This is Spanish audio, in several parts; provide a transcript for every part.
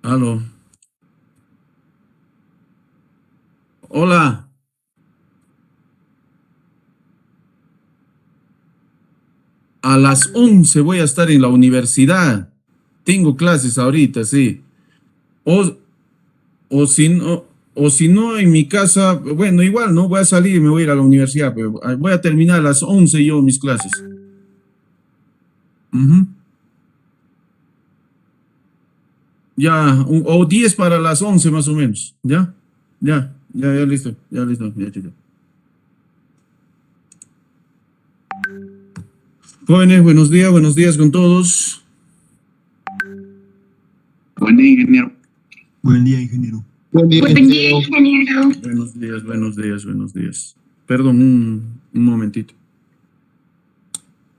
Aló. Hola. A las 11 voy a estar en la universidad. Tengo clases ahorita, sí. O, o si no, o si no en mi casa, bueno, igual, ¿no? Voy a salir y me voy a ir a la universidad, pero voy a terminar a las 11 yo mis clases. Ujú. Ya, o 10 para las 11 más o menos. ¿Ya? Ya listo, ya listo, ya chico. Jóvenes, buenos días con todos. Buen día, ingeniero. Buen día, ingeniero. Buen día, ingeniero. Buenos días. Perdón, un momentito.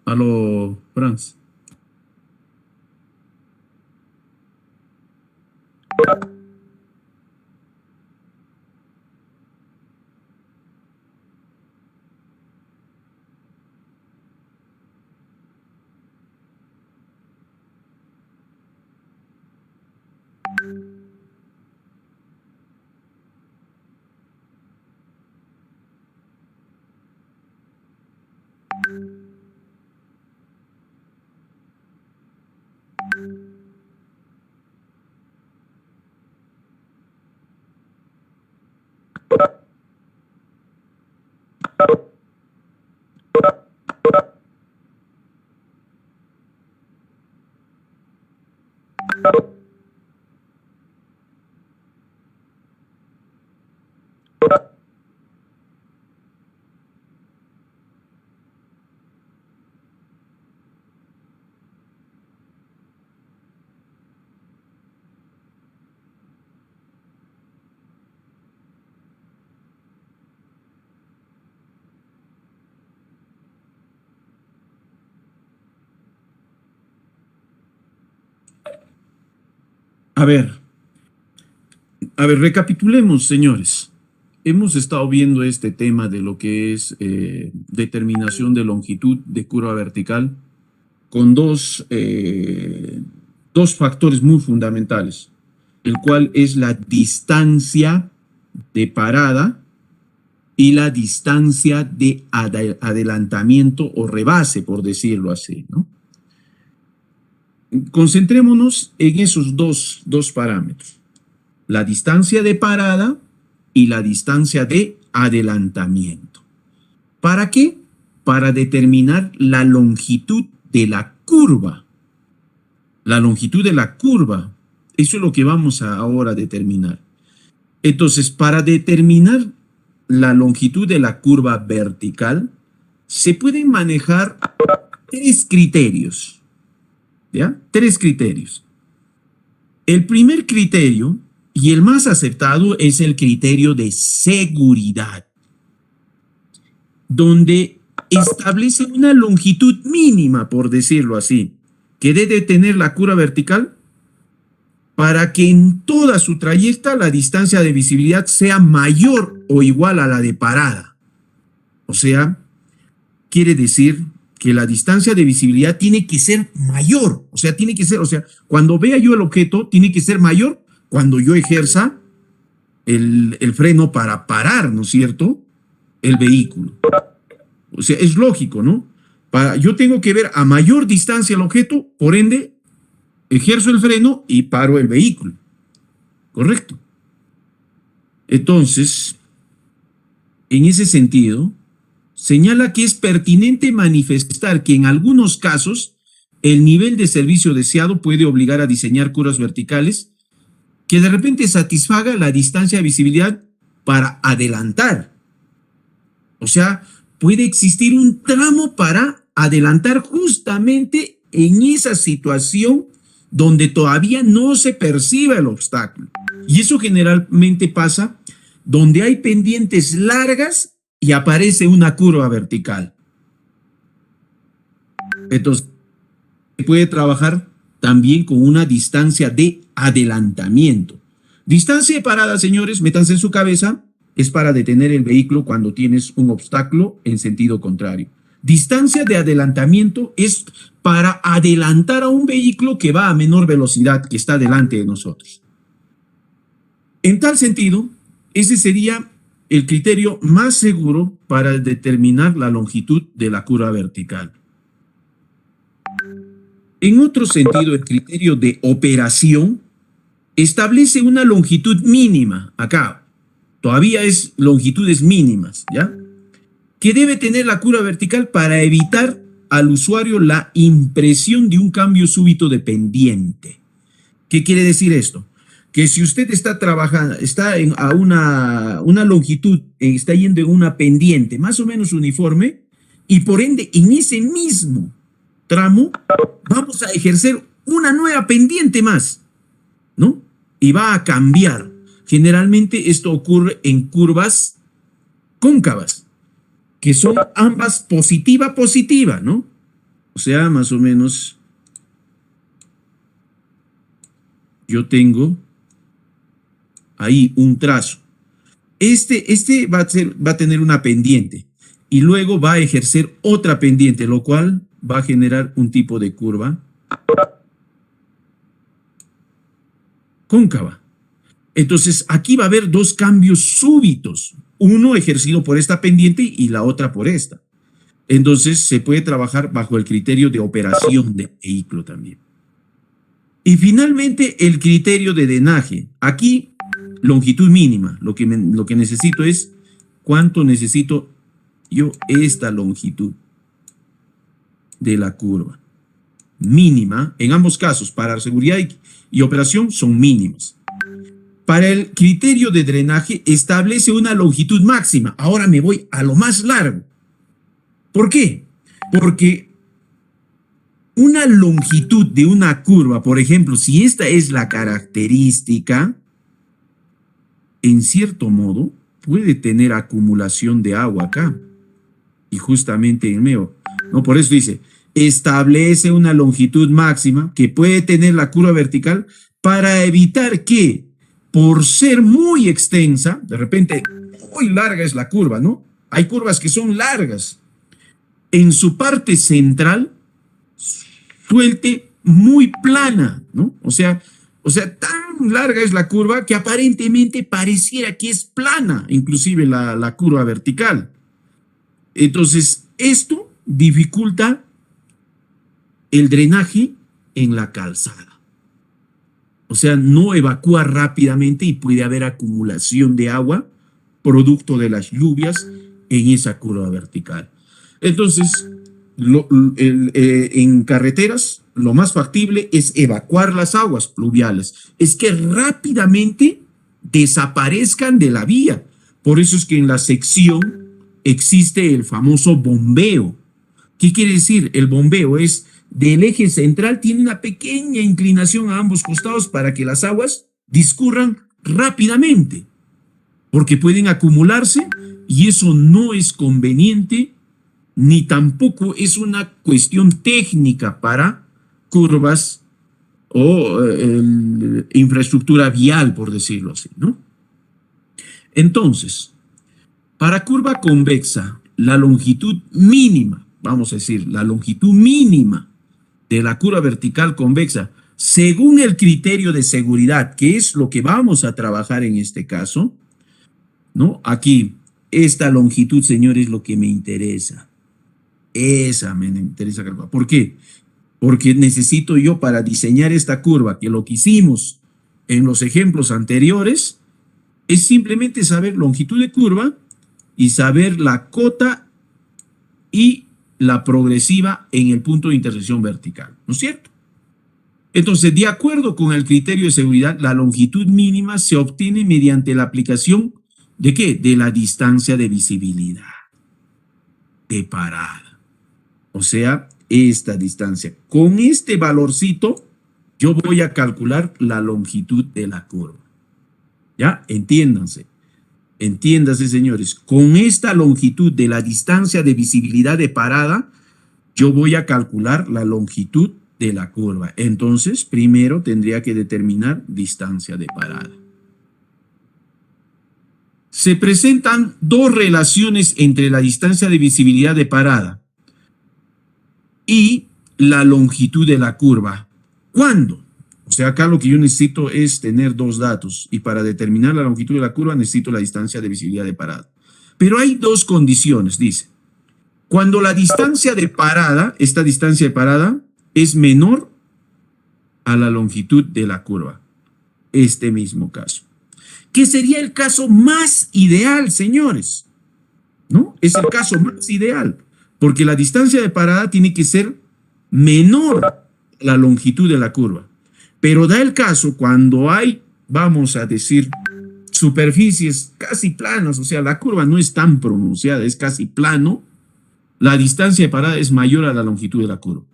Aló, Franz. A ver, recapitulemos, señores. Hemos estado viendo este tema de lo que es determinación de longitud de curva vertical con dos factores muy fundamentales, el cual es la distancia de parada y la distancia de adelantamiento o rebase, por decirlo así, ¿no? Concentrémonos en esos dos parámetros, la distancia de parada y la distancia de adelantamiento. ¿Para qué? Para determinar la longitud de la curva. La longitud de la curva, eso es lo que vamos a ahora determinar. Entonces, para determinar la longitud de la curva vertical, se pueden manejar tres criterios, ¿ya? Tres criterios. El primer criterio y el más aceptado es el criterio de seguridad, donde establece una longitud mínima, por decirlo así, que debe tener la curva vertical para que en toda su trayecta la distancia de visibilidad sea mayor o igual a la de parada. O sea, quiere decir que la distancia de visibilidad tiene que ser mayor. O sea, cuando vea yo el objeto, tiene que ser mayor cuando yo ejerza el freno para parar, ¿no es cierto?, el vehículo. O sea, es lógico, ¿no? Yo tengo que ver a mayor distancia el objeto, por ende, ejerzo el freno y paro el vehículo. ¿Correcto? Entonces, en ese sentido, señala que es pertinente manifestar que en algunos casos el nivel de servicio deseado puede obligar a diseñar curvas verticales que de repente satisfaga la distancia de visibilidad para adelantar. O sea, puede existir un tramo para adelantar justamente en esa situación donde todavía no se perciba el obstáculo. Y eso generalmente pasa donde hay pendientes largas y aparece una curva vertical. Entonces, se puede trabajar también con una distancia de adelantamiento, Distancia de parada, señores, métanse en su cabeza, es para detener el vehículo cuando tienes un obstáculo en sentido contrario. Distancia de adelantamiento es para adelantar a un vehículo que va a menor velocidad, que está delante de nosotros. En tal sentido, ese sería el criterio más seguro para determinar la longitud de la curva vertical. En otro sentido, el criterio de operación establece una longitud mínima, acá, todavía es longitudes mínimas, ¿ya? Que debe tener la curva vertical para evitar al usuario la impresión de un cambio súbito de pendiente. ¿Qué quiere decir esto? Que si usted está trabajando, está a una longitud, está yendo en una pendiente más o menos uniforme, y por ende en ese mismo tramo vamos a ejercer una nueva pendiente más, ¿no? Y va a cambiar. Generalmente esto ocurre en curvas cóncavas, que son ambas positiva, ¿no? O sea, más o menos, yo tengo ahí un trazo. Este va a tener una pendiente y luego va a ejercer otra pendiente, lo cual va a generar un tipo de curva cóncava. Entonces, aquí va a haber dos cambios súbitos, uno ejercido por esta pendiente y la otra por esta. Entonces, se puede trabajar bajo el criterio de operación de vehículo también. Y finalmente, el criterio de drenaje. Aquí, longitud mínima. Lo que necesito es cuánto necesito yo esta longitud de la curva. Mínima, en ambos casos, para seguridad y operación, son mínimas. Para el criterio de drenaje, establece una longitud máxima. Ahora me voy a lo más largo. ¿Por qué? Porque una longitud de una curva, por ejemplo, si esta es la característica, en cierto modo, puede tener acumulación de agua acá. Y justamente en medio, ¿no? Por eso dice, establece una longitud máxima que puede tener la curva vertical para evitar que, por ser muy extensa, de repente, muy larga es la curva, ¿no? Hay curvas que son largas. En su parte central, suelte muy plana, ¿no? O sea, tan larga es la curva que aparentemente pareciera que es plana, inclusive la curva vertical. Entonces, esto dificulta el drenaje en la calzada. O sea, no evacúa rápidamente y puede haber acumulación de agua producto de las lluvias en esa curva vertical. Entonces, en carreteras, lo más factible es evacuar las aguas pluviales. Es que rápidamente desaparezcan de la vía. Por eso es que en la sección existe el famoso bombeo. ¿Qué quiere decir? El bombeo es del eje central, tiene una pequeña inclinación a ambos costados para que las aguas discurran rápidamente, porque pueden acumularse y eso no es conveniente, ni tampoco es una cuestión técnica para curvas o infraestructura vial, por decirlo así, ¿no? Entonces, para curva convexa, la longitud mínima, vamos a decir, la longitud mínima de la curva vertical convexa, según el criterio de seguridad, que es lo que vamos a trabajar en este caso, ¿no? Aquí, esta longitud, señores, es lo que me interesa. Esa me interesa. ¿Por qué? Porque necesito yo para diseñar esta curva, que lo que hicimos en los ejemplos anteriores, es simplemente saber longitud de curva y saber la cota y la progresiva en el punto de intersección vertical, ¿no es cierto? Entonces, de acuerdo con el criterio de seguridad, la longitud mínima se obtiene mediante la aplicación ¿de qué? De la distancia de visibilidad de parada. O sea, esta distancia. Con este valorcito, yo voy a calcular la longitud de la curva. ¿Ya? Entiéndanse. Entiéndase, señores, con esta longitud de la distancia de visibilidad de parada, yo voy a calcular la longitud de la curva. Entonces, primero tendría que determinar distancia de parada. Se presentan dos relaciones entre la distancia de visibilidad de parada y la longitud de la curva. ¿Cuándo? O sea, acá lo que yo necesito es tener dos datos y para determinar la longitud de la curva necesito la distancia de visibilidad de parada. Pero hay dos condiciones, dice. Cuando la distancia de parada, esta distancia de parada, es menor a la longitud de la curva. Este mismo caso. Que sería el caso más ideal, señores. ¿No? Es el caso más ideal. Porque la distancia de parada tiene que ser menor a la longitud de la curva. Pero da el caso cuando hay, vamos a decir, superficies casi planas, o sea, la curva no es tan pronunciada, es casi plano, la distancia de parada es mayor a la longitud de la curva.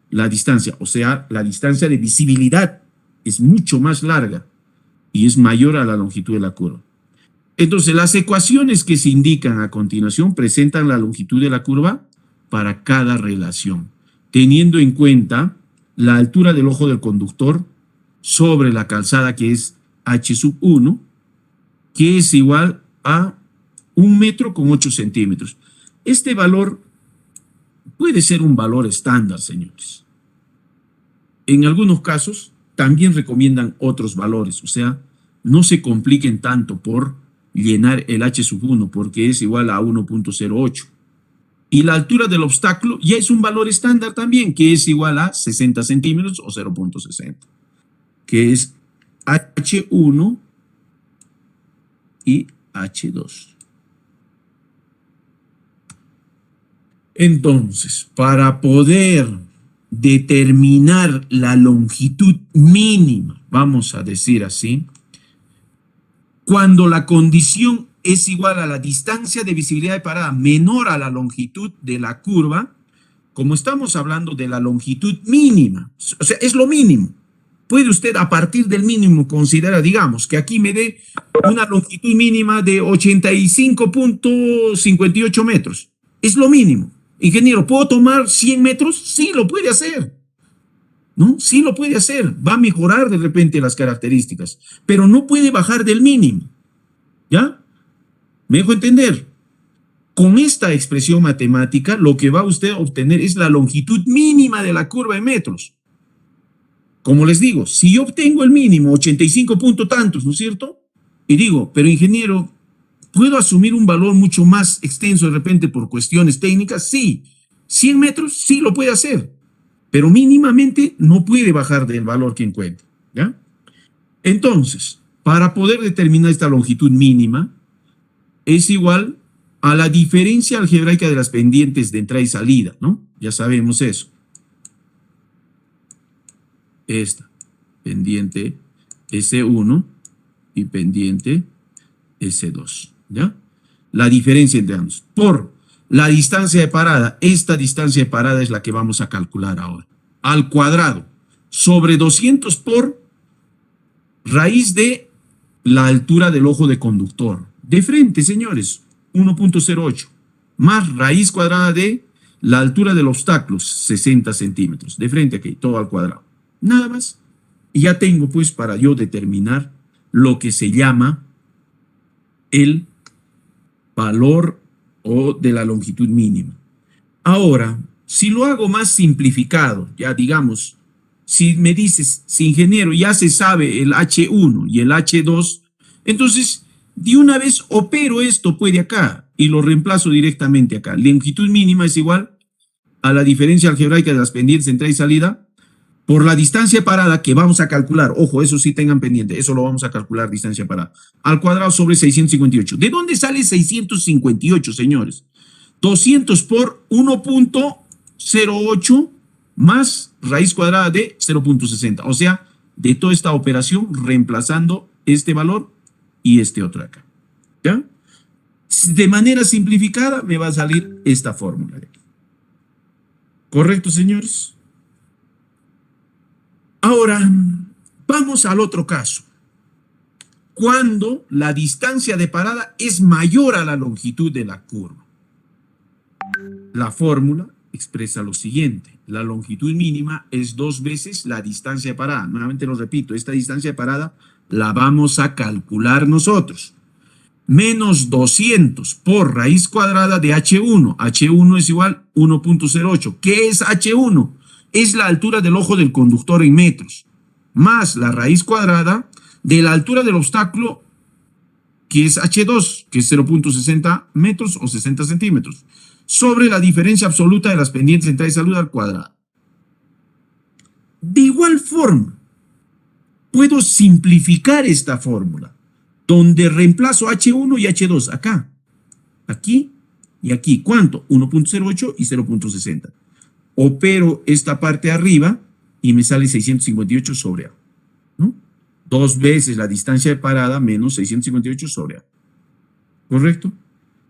La distancia, o sea, la distancia de visibilidad es mucho más larga y es mayor a la longitud de la curva. Entonces, las ecuaciones que se indican a continuación presentan la longitud de la curva para cada relación, teniendo en cuenta la altura del ojo del conductor sobre la calzada, que es h sub 1, que es igual a 1 metro con 8 centímetros. Este valor puede ser un valor estándar, señores. En algunos casos también recomiendan otros valores, o sea, no se compliquen tanto por llenar el h sub 1 porque es igual a 1.08. Y la altura del obstáculo ya es un valor estándar también, que es igual a 60 centímetros o 0.60, que es H1 y H2. Entonces, para poder determinar la longitud mínima, vamos a decir así, cuando la condición es igual a la distancia de visibilidad de parada menor a la longitud de la curva, como estamos hablando de la longitud mínima, o sea, es lo mínimo. Puede usted a partir del mínimo considerar, digamos, que aquí me dé una longitud mínima de 85.58 metros. Es lo mínimo. Ingeniero, ¿puedo tomar 100 metros? Sí, lo puede hacer. ¿No? Sí lo puede hacer. Va a mejorar de repente las características, pero no puede bajar del mínimo. ¿Ya? ¿Me dejo entender? Con esta expresión matemática, lo que va usted a obtener es la longitud mínima de la curva en metros. Como les digo, si yo obtengo el mínimo, 85 punto tantos, ¿no es cierto? Y digo, pero ingeniero, ¿puedo asumir un valor mucho más extenso de repente por cuestiones técnicas? Sí. 100 metros, sí lo puede hacer, pero mínimamente no puede bajar del valor que encuentre. ¿Ya? Entonces, para poder determinar esta longitud mínima, es igual a la diferencia algebraica de las pendientes de entrada y salida, ¿no? Ya sabemos eso. Esta, pendiente S1 y pendiente S2, ¿ya? La diferencia entre ambos. Por la distancia de parada, esta distancia de parada es la que vamos a calcular ahora. Al cuadrado, sobre 200 por raíz de la altura del ojo de conductor. De frente, señores, 1.08, más raíz cuadrada de la altura del obstáculo, 60 centímetros. De frente aquí, todo al cuadrado. Nada más. Y ya tengo, pues, para yo determinar lo que se llama el valor o de la longitud mínima. Ahora, si lo hago más simplificado, ya digamos, si me dices, si ingeniero ya se sabe el H1 y el H2, entonces de una vez opero esto pues de acá y lo reemplazo directamente acá. La longitud mínima es igual a la diferencia algebraica de las pendientes de entrada y salida por la distancia de parada que vamos a calcular. Ojo, eso sí tengan pendiente, eso lo vamos a calcular, distancia de parada. Al cuadrado sobre 658. ¿De dónde sale 658, señores? 200 por 1.08 más raíz cuadrada de 0.60. O sea, de toda esta operación reemplazando este valor y este otro acá. ¿Ya? De manera simplificada me va a salir esta fórmula de aquí. ¿Correcto, señores? Ahora, vamos al otro caso. Cuando la distancia de parada es mayor a la longitud de la curva. La fórmula expresa lo siguiente. La longitud mínima es 2 veces la distancia de parada. Nuevamente lo repito, esta distancia de parada la vamos a calcular nosotros. menos 200 por raíz cuadrada de H1. H1 es igual a 1.08. ¿Qué es H1? Es la altura del ojo del conductor en metros, más la raíz cuadrada de la altura del obstáculo, que es H2, que es 0.60 metros o 60 centímetros, sobre la diferencia absoluta de las pendientes de entrada y salida al cuadrado. De igual forma, puedo simplificar esta fórmula, donde reemplazo H1 y H2 acá, aquí y aquí. ¿Cuánto? 1.08 y 0.60. Opero esta parte arriba y me sale 658 sobre A, ¿no? 2 veces la distancia de parada menos 658 sobre A. ¿Correcto?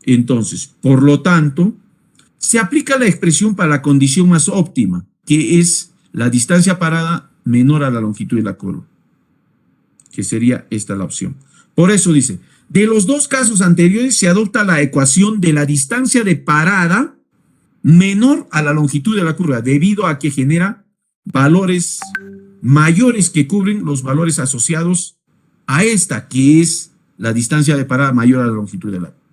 Entonces, por lo tanto, se aplica la expresión para la condición más óptima, que es la distancia parada menor a la longitud de la curva, que sería esta la opción. Por eso dice, de los dos casos anteriores se adopta la ecuación de la distancia de parada menor a la longitud de la curva, debido a que genera valores mayores que cubren los valores asociados a esta, que es la distancia de parada mayor a la longitud de la curva.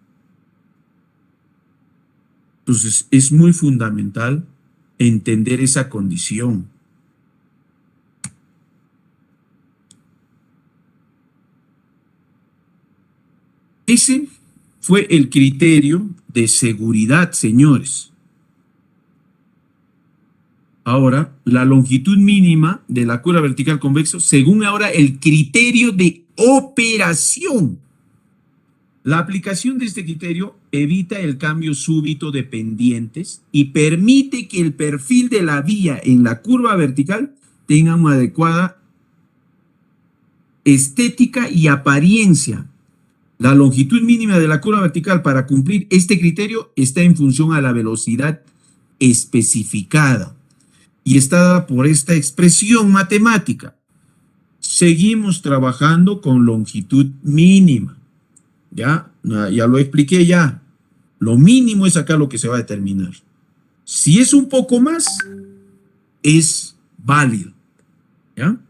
Entonces, es muy fundamental entender esa condición. Ese fue el criterio de seguridad, señores. Ahora, la longitud mínima de la curva vertical convexa, según ahora el criterio de operación. La aplicación de este criterio evita el cambio súbito de pendientes y permite que el perfil de la vía en la curva vertical tenga una adecuada estética y apariencia. La longitud mínima de la curva vertical para cumplir este criterio está en función a la velocidad especificada y está dada por esta expresión matemática. Seguimos trabajando con longitud mínima. Ya lo expliqué ya. Lo mínimo es acá lo que se va a determinar. Si es un poco más, es válido. ¿Ya?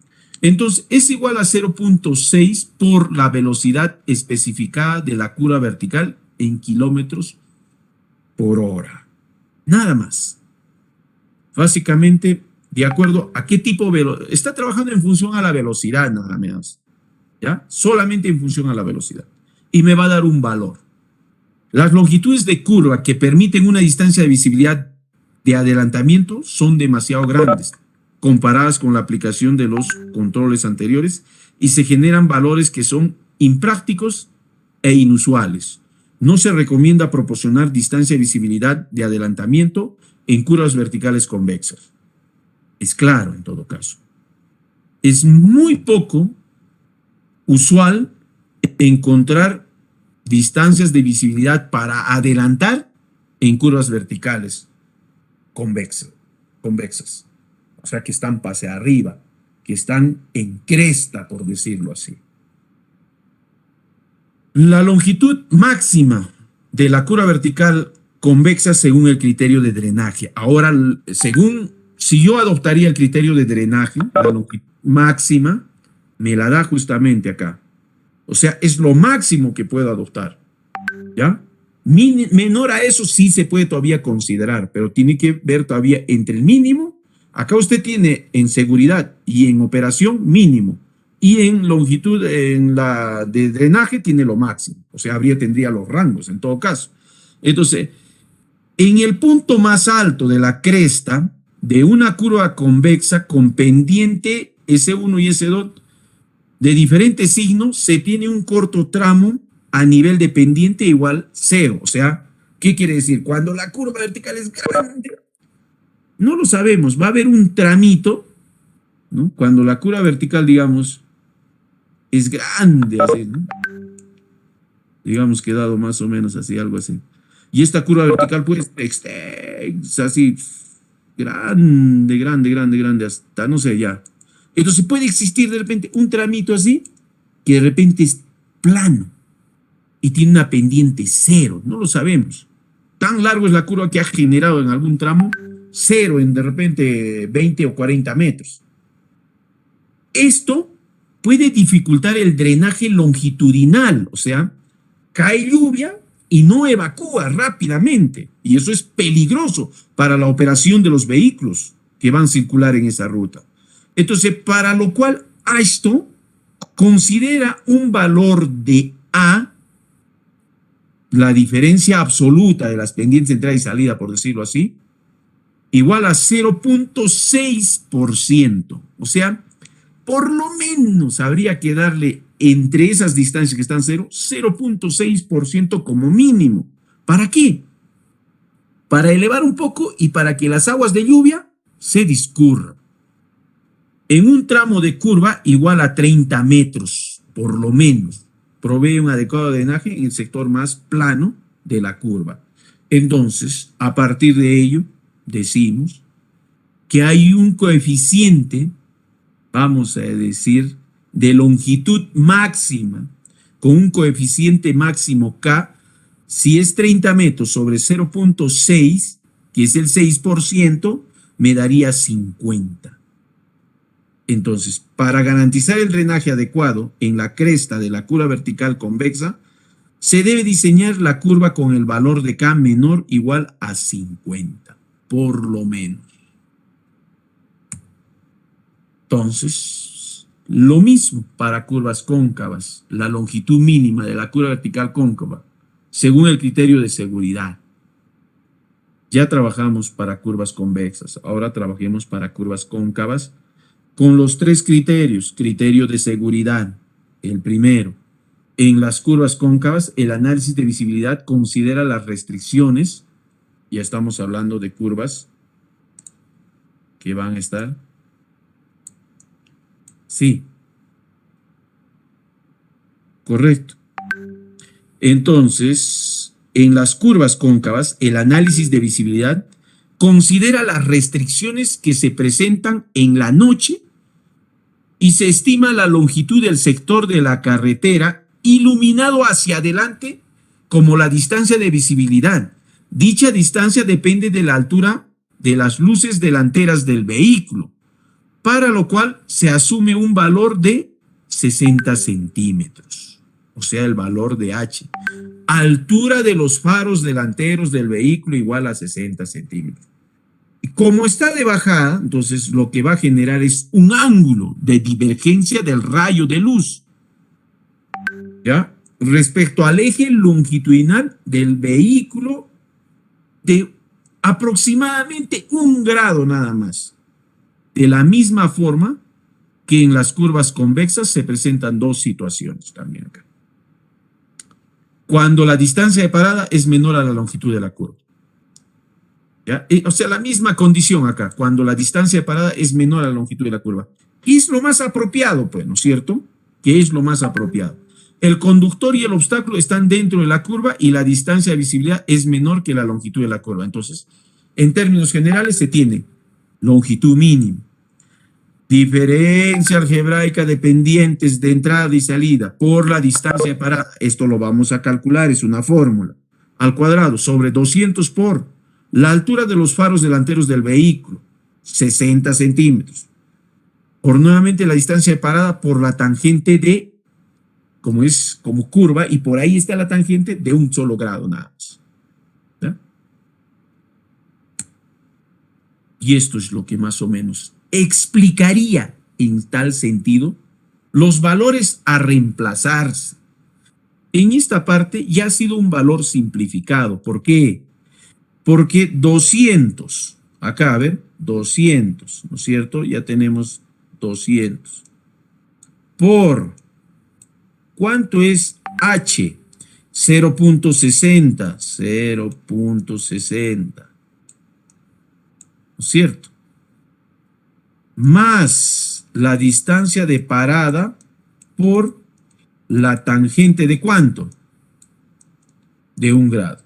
Entonces, es igual a 0.6 por la velocidad especificada de la curva vertical en kilómetros por hora. Nada más. Básicamente, de acuerdo a qué tipo de velocidad. Está trabajando en función a la velocidad, nada menos. ¿Ya? Solamente en función a la velocidad. Y me va a dar un valor. Las longitudes de curva que permiten una distancia de visibilidad de adelantamiento son demasiado grandes comparadas con la aplicación de los controles anteriores y se generan valores que son imprácticos e inusuales. No se recomienda proporcionar distancia de visibilidad de adelantamiento en curvas verticales convexas. Es claro en todo caso. Es muy poco usual encontrar distancias de visibilidad para adelantar en curvas verticales convexas. O sea, que están hacia arriba, que están en cresta, por decirlo así. La longitud máxima de la curva vertical convexa según el criterio de drenaje. Ahora, si yo adoptaría el criterio de drenaje, la longitud máxima me la da justamente acá. O sea, es lo máximo que puedo adoptar. ¿Ya? Menor a eso sí se puede todavía considerar, pero tiene que ver todavía entre el mínimo. Acá usted tiene en seguridad y en operación mínimo. Y en longitud, en la de drenaje, tiene lo máximo. O sea, tendría los rangos en todo caso. Entonces, en el punto más alto de la cresta de una curva convexa con pendiente S1 y S2 de diferentes signos, se tiene un corto tramo a nivel de pendiente igual 0. O sea, ¿qué quiere decir? Cuando la curva vertical es grande, no lo sabemos, va a haber un tramito, ¿no? Cuando la curva vertical, digamos, es grande, así, ¿no? Digamos que dado más o menos así, algo así. Y esta curva vertical, pues, extensa, así, grande, hasta, no sé, ya. Entonces puede existir de repente un tramito así, que de repente es plano y tiene una pendiente 0, no lo sabemos. Tan largo es la curva que ha generado en algún tramo 0 en de repente 20 o 40 metros. Esto puede dificultar el drenaje longitudinal, o sea, cae lluvia y no evacúa rápidamente. Y eso es peligroso para la operación de los vehículos que van a circular en esa ruta. Entonces, para lo cual esto considera un valor de A, la diferencia absoluta de las pendientes de entrada y salida, por decirlo así, igual a 0.6%. O sea, por lo menos habría que darle entre esas distancias que están 0.6% como mínimo. ¿Para qué? Para elevar un poco y para que las aguas de lluvia se discurran. En un tramo de curva igual a 30 metros, por lo menos, provee un adecuado drenaje en el sector más plano de la curva. Entonces, a partir de ello, decimos que hay un coeficiente, vamos a decir, de longitud máxima, con un coeficiente máximo K, si es 30 metros sobre 0.6, que es el 6%, me daría 50. Entonces, para garantizar el drenaje adecuado en la cresta de la curva vertical convexa, se debe diseñar la curva con el valor de K menor o igual a 50, por lo menos. Entonces, lo mismo para curvas cóncavas, la longitud mínima de la curva vertical cóncava, según el criterio de seguridad. Ya trabajamos para curvas convexas, ahora trabajemos para curvas cóncavas con los tres criterios. Criterio de seguridad, el primero. En las curvas cóncavas, el análisis de visibilidad considera las restricciones, ya estamos hablando de curvas que van a estar, sí, correcto. Entonces, en las curvas cóncavas, el análisis de visibilidad considera las restricciones que se presentan en la noche y se estima la longitud del sector de la carretera iluminado hacia adelante como la distancia de visibilidad. Dicha distancia depende de la altura de las luces delanteras del vehículo, para lo cual se asume un valor de 60 centímetros, o sea, el valor de H. Altura de los faros delanteros del vehículo igual a 60 centímetros. Como está de bajada, entonces lo que va a generar es un ángulo de divergencia del rayo de luz, ¿ya? Respecto al eje longitudinal del vehículo de aproximadamente 1 grado nada más. De la misma forma que en las curvas convexas se presentan dos situaciones también acá. Cuando la distancia de parada es menor a la longitud de la curva. ¿Ya? O sea, la misma condición acá, cuando la distancia de parada es menor a la longitud de la curva. ¿Qué es lo más apropiado, pues, no es cierto? ¿Qué es lo más apropiado? El conductor y el obstáculo están dentro de la curva y la distancia de visibilidad es menor que la longitud de la curva. Entonces, en términos generales, se tiene longitud mínima, diferencia algebraica de pendientes de entrada y salida por la distancia de parada. Esto lo vamos a calcular, es una fórmula. Al cuadrado sobre 200 por la altura de los faros delanteros del vehículo, 60 centímetros. Por nuevamente la distancia de parada por la tangente de, como es como curva, y por ahí está la tangente de 1 solo grado nada más. ¿Ya? Y esto es lo que más o menos explicaría en tal sentido los valores a reemplazarse. En esta parte ya ha sido un valor simplificado. ¿Por qué? Porque 200, acá a ver, 200, ¿no es cierto? Ya tenemos 200. Por, ¿cuánto es H? 0.60, 0.60. ¿No es cierto? Más la distancia de parada por la tangente de ¿cuánto? De 1 grado.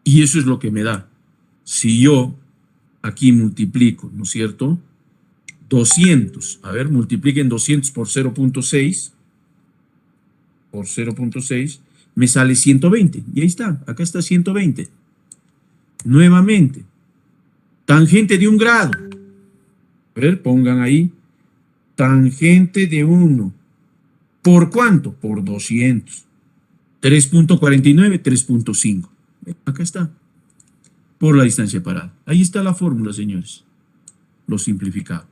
Y eso es lo que me da. Si yo aquí multiplico, ¿no es cierto? 200, a ver, multipliquen 200 por 0.6, por 0.6, me sale 120. Y ahí está, acá está 120. Nuevamente, tangente de 1 grado. A ver, pongan ahí, tangente de 1. ¿Por cuánto? Por 200. 3.49, 3.5. Acá está. Por la distancia de parada. Ahí está la fórmula, señores. Lo simplificado.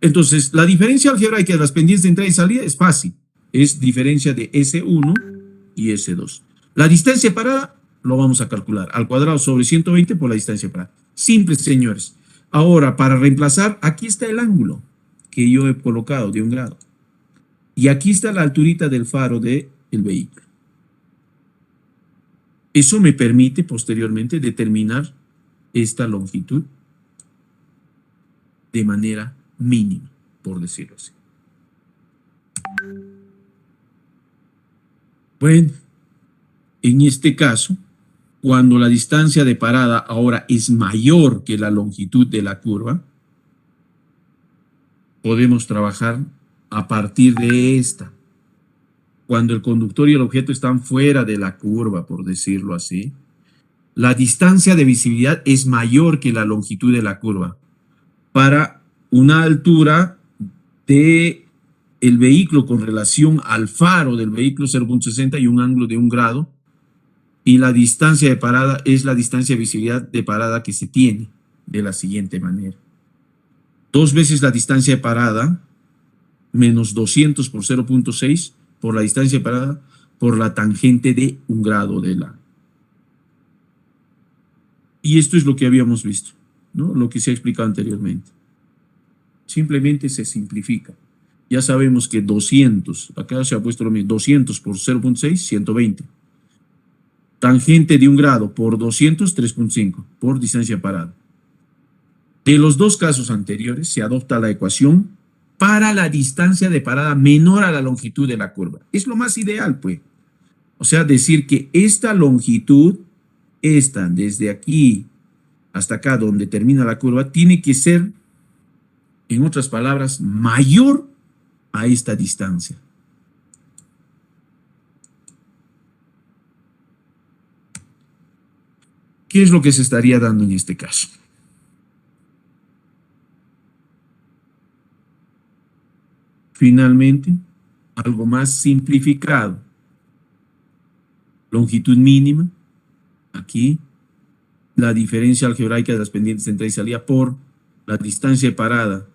Entonces, la diferencia algebraica de las pendientes de entrada y salida es fácil. Es diferencia de S1 y S2. La distancia de parada lo vamos a calcular al cuadrado sobre 120 por la distancia de parada. Simple, señores. Ahora, para reemplazar, aquí está el ángulo que yo he colocado de 1 grado. Y aquí está la alturita del faro del vehículo. Eso me permite posteriormente determinar esta longitud de manera mínima, por decirlo así. Bueno, en este caso, cuando la distancia de parada ahora es mayor que la longitud de la curva, podemos trabajar a partir de esta. Cuando el conductor y el objeto están fuera de la curva, por decirlo así, la distancia de visibilidad es mayor que la longitud de la curva para una altura de el vehículo con relación al faro del vehículo 0.60 y un ángulo de 1 grado, y la distancia de parada es la distancia de visibilidad de parada que se tiene de la siguiente manera. 2 veces la distancia de parada menos 200 por 0.6 por la distancia de parada por la tangente de 1 grado de la. Y esto es lo que habíamos visto, ¿no? Lo que se ha explicado anteriormente. Simplemente se simplifica. Ya sabemos que 200, acá se ha puesto lo mismo, 200 por 0.6, 120. Tangente de 1 grado por 200, 3.5, por distancia parada. De los dos casos anteriores se adopta la ecuación para la distancia de parada menor a la longitud de la curva. Es lo más ideal, pues. O sea, decir que esta longitud, esta desde aquí hasta acá donde termina la curva, tiene que ser, en otras palabras, mayor a esta distancia. ¿Qué es lo que se estaría dando en este caso? Finalmente, algo más simplificado. Longitud mínima, aquí, la diferencia algebraica de las pendientes de entrada y salida por la distancia de parada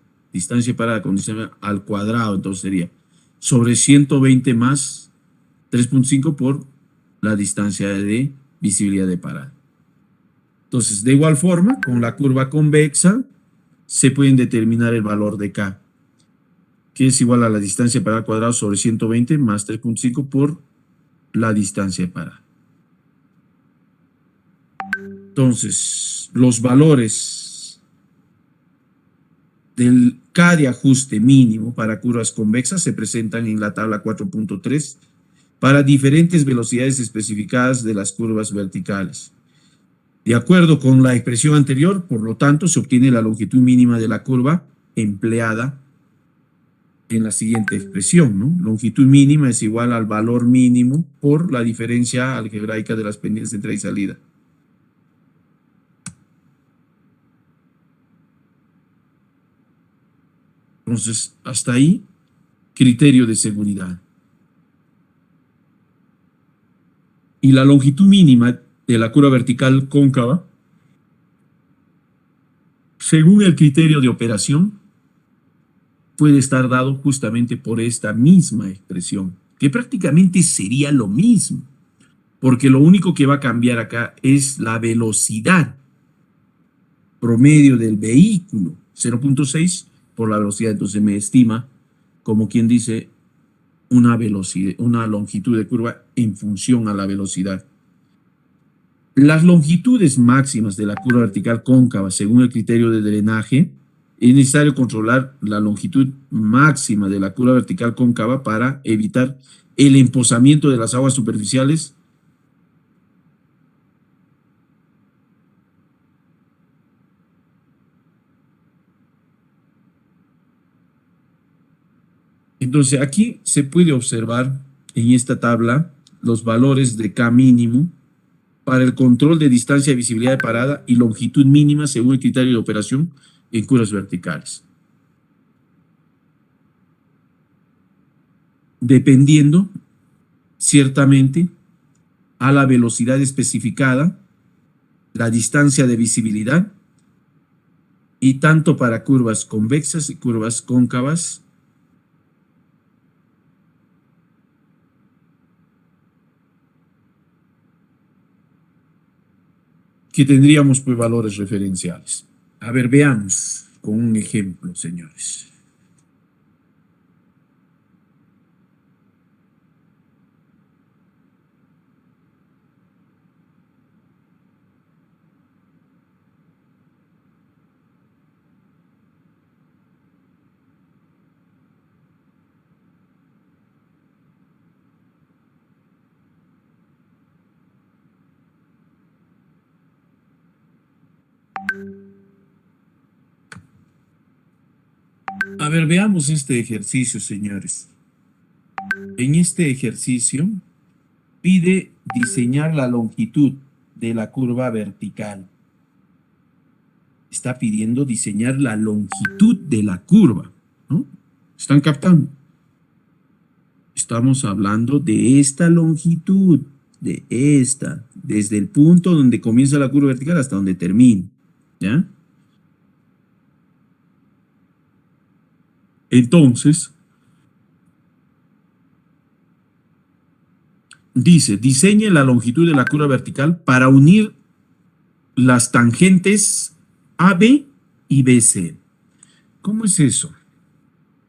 con distancia al cuadrado, entonces sería sobre 120 más 3.5 por la distancia de visibilidad de parada. Entonces, de igual forma, con la curva convexa, se pueden determinar el valor de K, que es igual a la distancia de parada al cuadrado sobre 120 más 3.5 por la distancia de parada. Entonces, los valores del K de ajuste mínimo para curvas convexas se presentan en la tabla 4.3 para diferentes velocidades especificadas de las curvas verticales. De acuerdo con la expresión anterior, por lo tanto, se obtiene la longitud mínima de la curva empleada en la siguiente expresión, ¿no? Longitud mínima es igual al valor mínimo por la diferencia algebraica de las pendientes de entrada y salida. Entonces, hasta ahí, criterio de seguridad. Y la longitud mínima de la curva vertical cóncava, según el criterio de operación, puede estar dado justamente por esta misma expresión, que prácticamente sería lo mismo, porque lo único que va a cambiar acá es la velocidad promedio del vehículo, 0.6 por la velocidad. Entonces me estima, como quien dice, una velocidad, una longitud de curva en función a la velocidad. Las longitudes máximas de la curva vertical cóncava, según el criterio de drenaje, es necesario controlar la longitud máxima de la curva vertical cóncava para evitar el emposamiento de las aguas superficiales Entonces, aquí se puede observar en esta tabla los valores de K mínimo para el control de distancia de visibilidad de parada y longitud mínima según el criterio de operación en curvas verticales. dependiendo ciertamente a la velocidad especificada, la distancia de visibilidad, y tanto para curvas convexas y curvas cóncavas, que tendríamos pues valores referenciales. A ver, veamos con un ejemplo, señores. A ver, veamos este ejercicio, señores. En este ejercicio pide diseñar la longitud de la curva vertical. Está pidiendo diseñar la longitud de la curva, ¿no? ¿Están captando? Estamos hablando de esta longitud, de esta, desde el punto donde comienza la curva vertical hasta donde termina, ¿ya? Entonces, dice, diseñe la longitud de la curva vertical para unir las tangentes AB y BC. ¿Cómo es eso?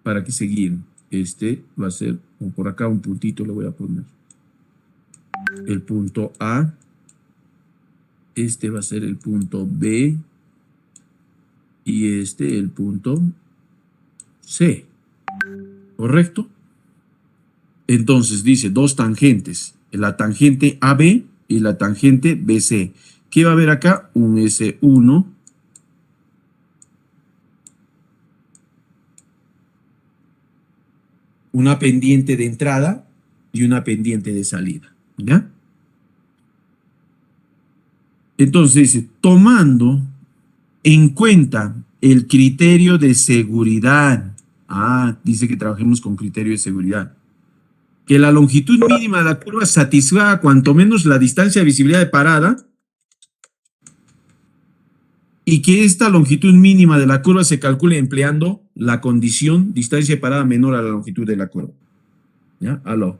Para que seguir. Este va a ser, por acá un puntito le voy a poner. El punto A. Este va a ser el punto B. Y este el punto C. ¿Correcto? Entonces dice dos tangentes. La tangente AB y la tangente BC. ¿Qué va a haber acá? Un S1. Una pendiente de entrada y una pendiente de salida. ¿Ya? Entonces dice, tomando en cuenta el criterio de seguridad. Ah, dice que trabajemos con criterio de seguridad. Que la longitud mínima de la curva satisfaga cuanto menos la distancia de visibilidad de parada y que esta longitud mínima de la curva se calcule empleando la condición distancia de parada menor a la longitud de la curva. ¿Ya? Aló.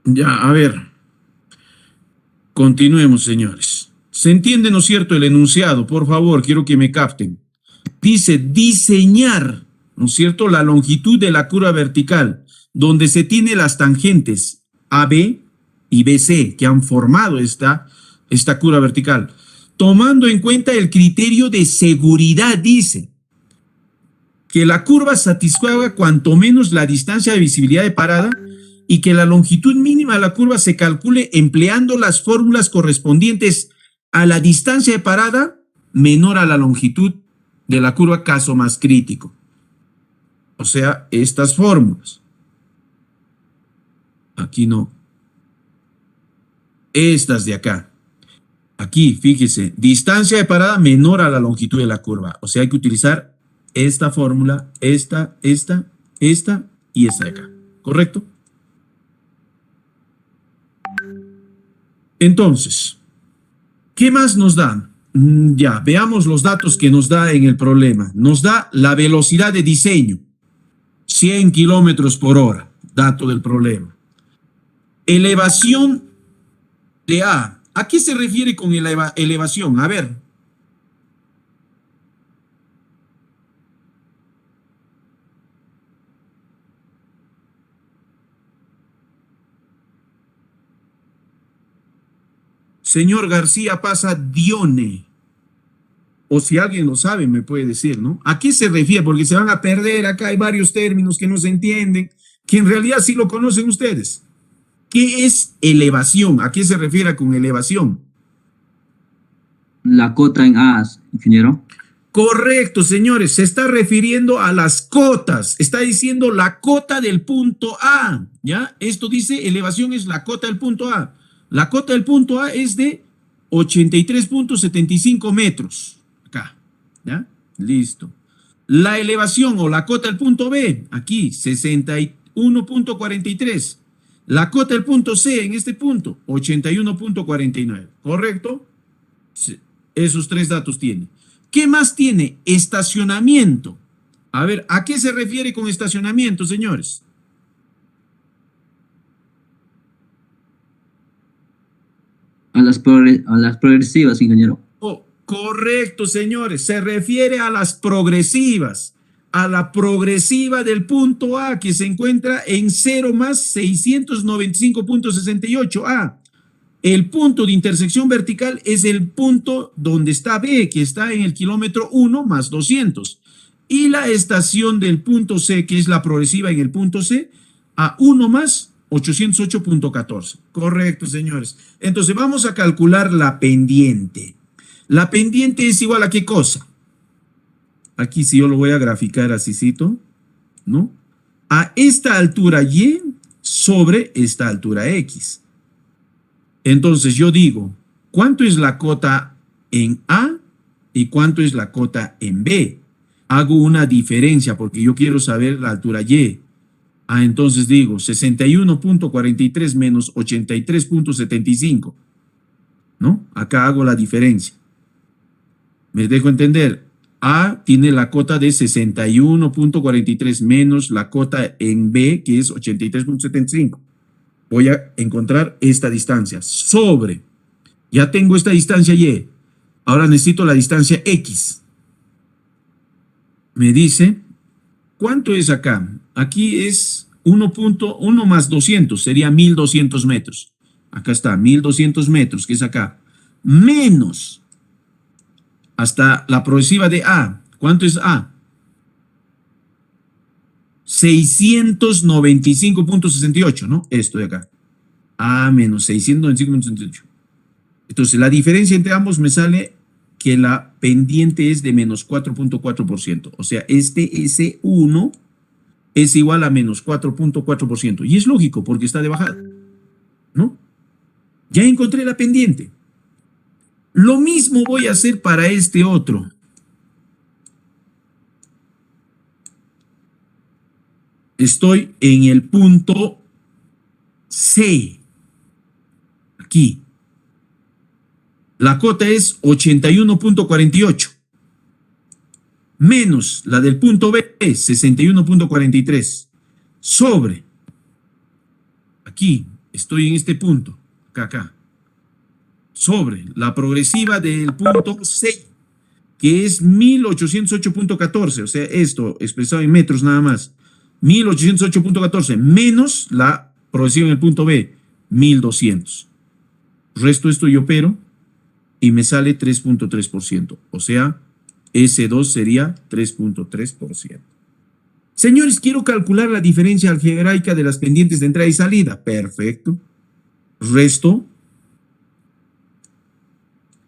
Ya, a ver, continuemos, señores. ¿Se entiende, no es cierto, el enunciado? Por favor, quiero que me capten. Dice diseñar, ¿no es cierto?, la longitud de la curva vertical, donde se tiene las tangentes AB y BC que han formado esta curva vertical, tomando en cuenta el criterio de seguridad, dice, que la curva satisfaga cuanto menos la distancia de visibilidad de parada y que la longitud mínima de la curva se calcule empleando las fórmulas correspondientes a la distancia de parada menor a la longitud de la curva, caso más crítico. O sea, estas fórmulas. Aquí no. Estas de acá. Aquí, fíjese, distancia de parada menor a la longitud de la curva. O sea, hay que utilizar esta fórmula, esta y esta de acá. ¿Correcto? Entonces, ¿qué más nos dan? Ya, veamos los datos que nos da en el problema. Nos da la velocidad de diseño, 100 kilómetros por hora, dato del problema. Elevación de A. ¿A qué se refiere con elevación? A ver. Señor García Pasa Dione. O si alguien lo sabe, me puede decir, ¿no? ¿A qué se refiere? Porque se van a perder, acá hay varios términos que no se entienden, que en realidad sí lo conocen ustedes. ¿Qué es elevación? ¿A qué se refiere con elevación? La cota en A, ingeniero. Correcto, señores, se está refiriendo a las cotas, está diciendo la cota del punto A, ¿ya? Esto dice elevación es la cota del punto A. La cota del punto A es de 83.75 metros, acá, ¿ya? Listo. La elevación o la cota del punto B, aquí, 61.43. La cota del punto C en este punto, 81.49, ¿correcto? Sí, esos tres datos tiene. ¿Qué más tiene? Estacionamiento. A ver, ¿a qué se refiere con estacionamiento, señores? A las progresivas, ingeniero. Oh, correcto, señores. Se refiere a las progresivas. A la progresiva del punto A, que se encuentra en 0 más 695.68. A. El punto de intersección vertical es el punto donde está B, que está en el kilómetro 1 más 200. Y la estación del punto C, que es la progresiva en el punto C, a 1 más 808.14. Correcto, señores. Entonces vamos a calcular la pendiente. La pendiente es igual a ¿qué cosa? Aquí sí yo lo voy a graficar asícito, ¿no? A esta altura Y sobre esta altura X. Entonces yo digo, ¿cuánto es la cota en A y cuánto es la cota en B? Hago una diferencia porque yo quiero saber la altura Y. Entonces digo 61.43 menos 83.75, ¿no? Acá hago la diferencia. ¿Me dejo entender? A tiene la cota de 61.43 menos la cota en B, que es 83.75. Voy a encontrar esta distancia sobre, ya tengo esta distancia Y, ahora necesito la distancia X. me dice, ¿cuánto es acá? Aquí es 1.1 más 200, sería 1200 metros. Acá está, 1200 metros, que es acá. Menos hasta la progresiva de A. ¿Cuánto es A? 695.68, ¿no? Esto de acá. A menos 695.68. Entonces, la diferencia entre ambos me sale que la pendiente es de menos 4.4%. O sea, este S1 es igual a menos 4.4%. Y es lógico, porque está de bajada, ¿no? Ya encontré la pendiente. Lo mismo voy a hacer para este otro. Estoy en el punto C. Aquí. La cota es 81.48. Menos la del punto B, 61.43. Sobre. Aquí. Estoy en este punto. Acá. Sobre la progresiva del punto C, que es 1808.14. O sea, esto expresado en metros nada más. 1808.14 menos la progresiva en el punto B, 1200. Resto esto y opero y me sale 3.3%. O sea, S2 sería 3.3%. Señores, quiero calcular la diferencia algebraica de las pendientes de entrada y salida. Perfecto. Resto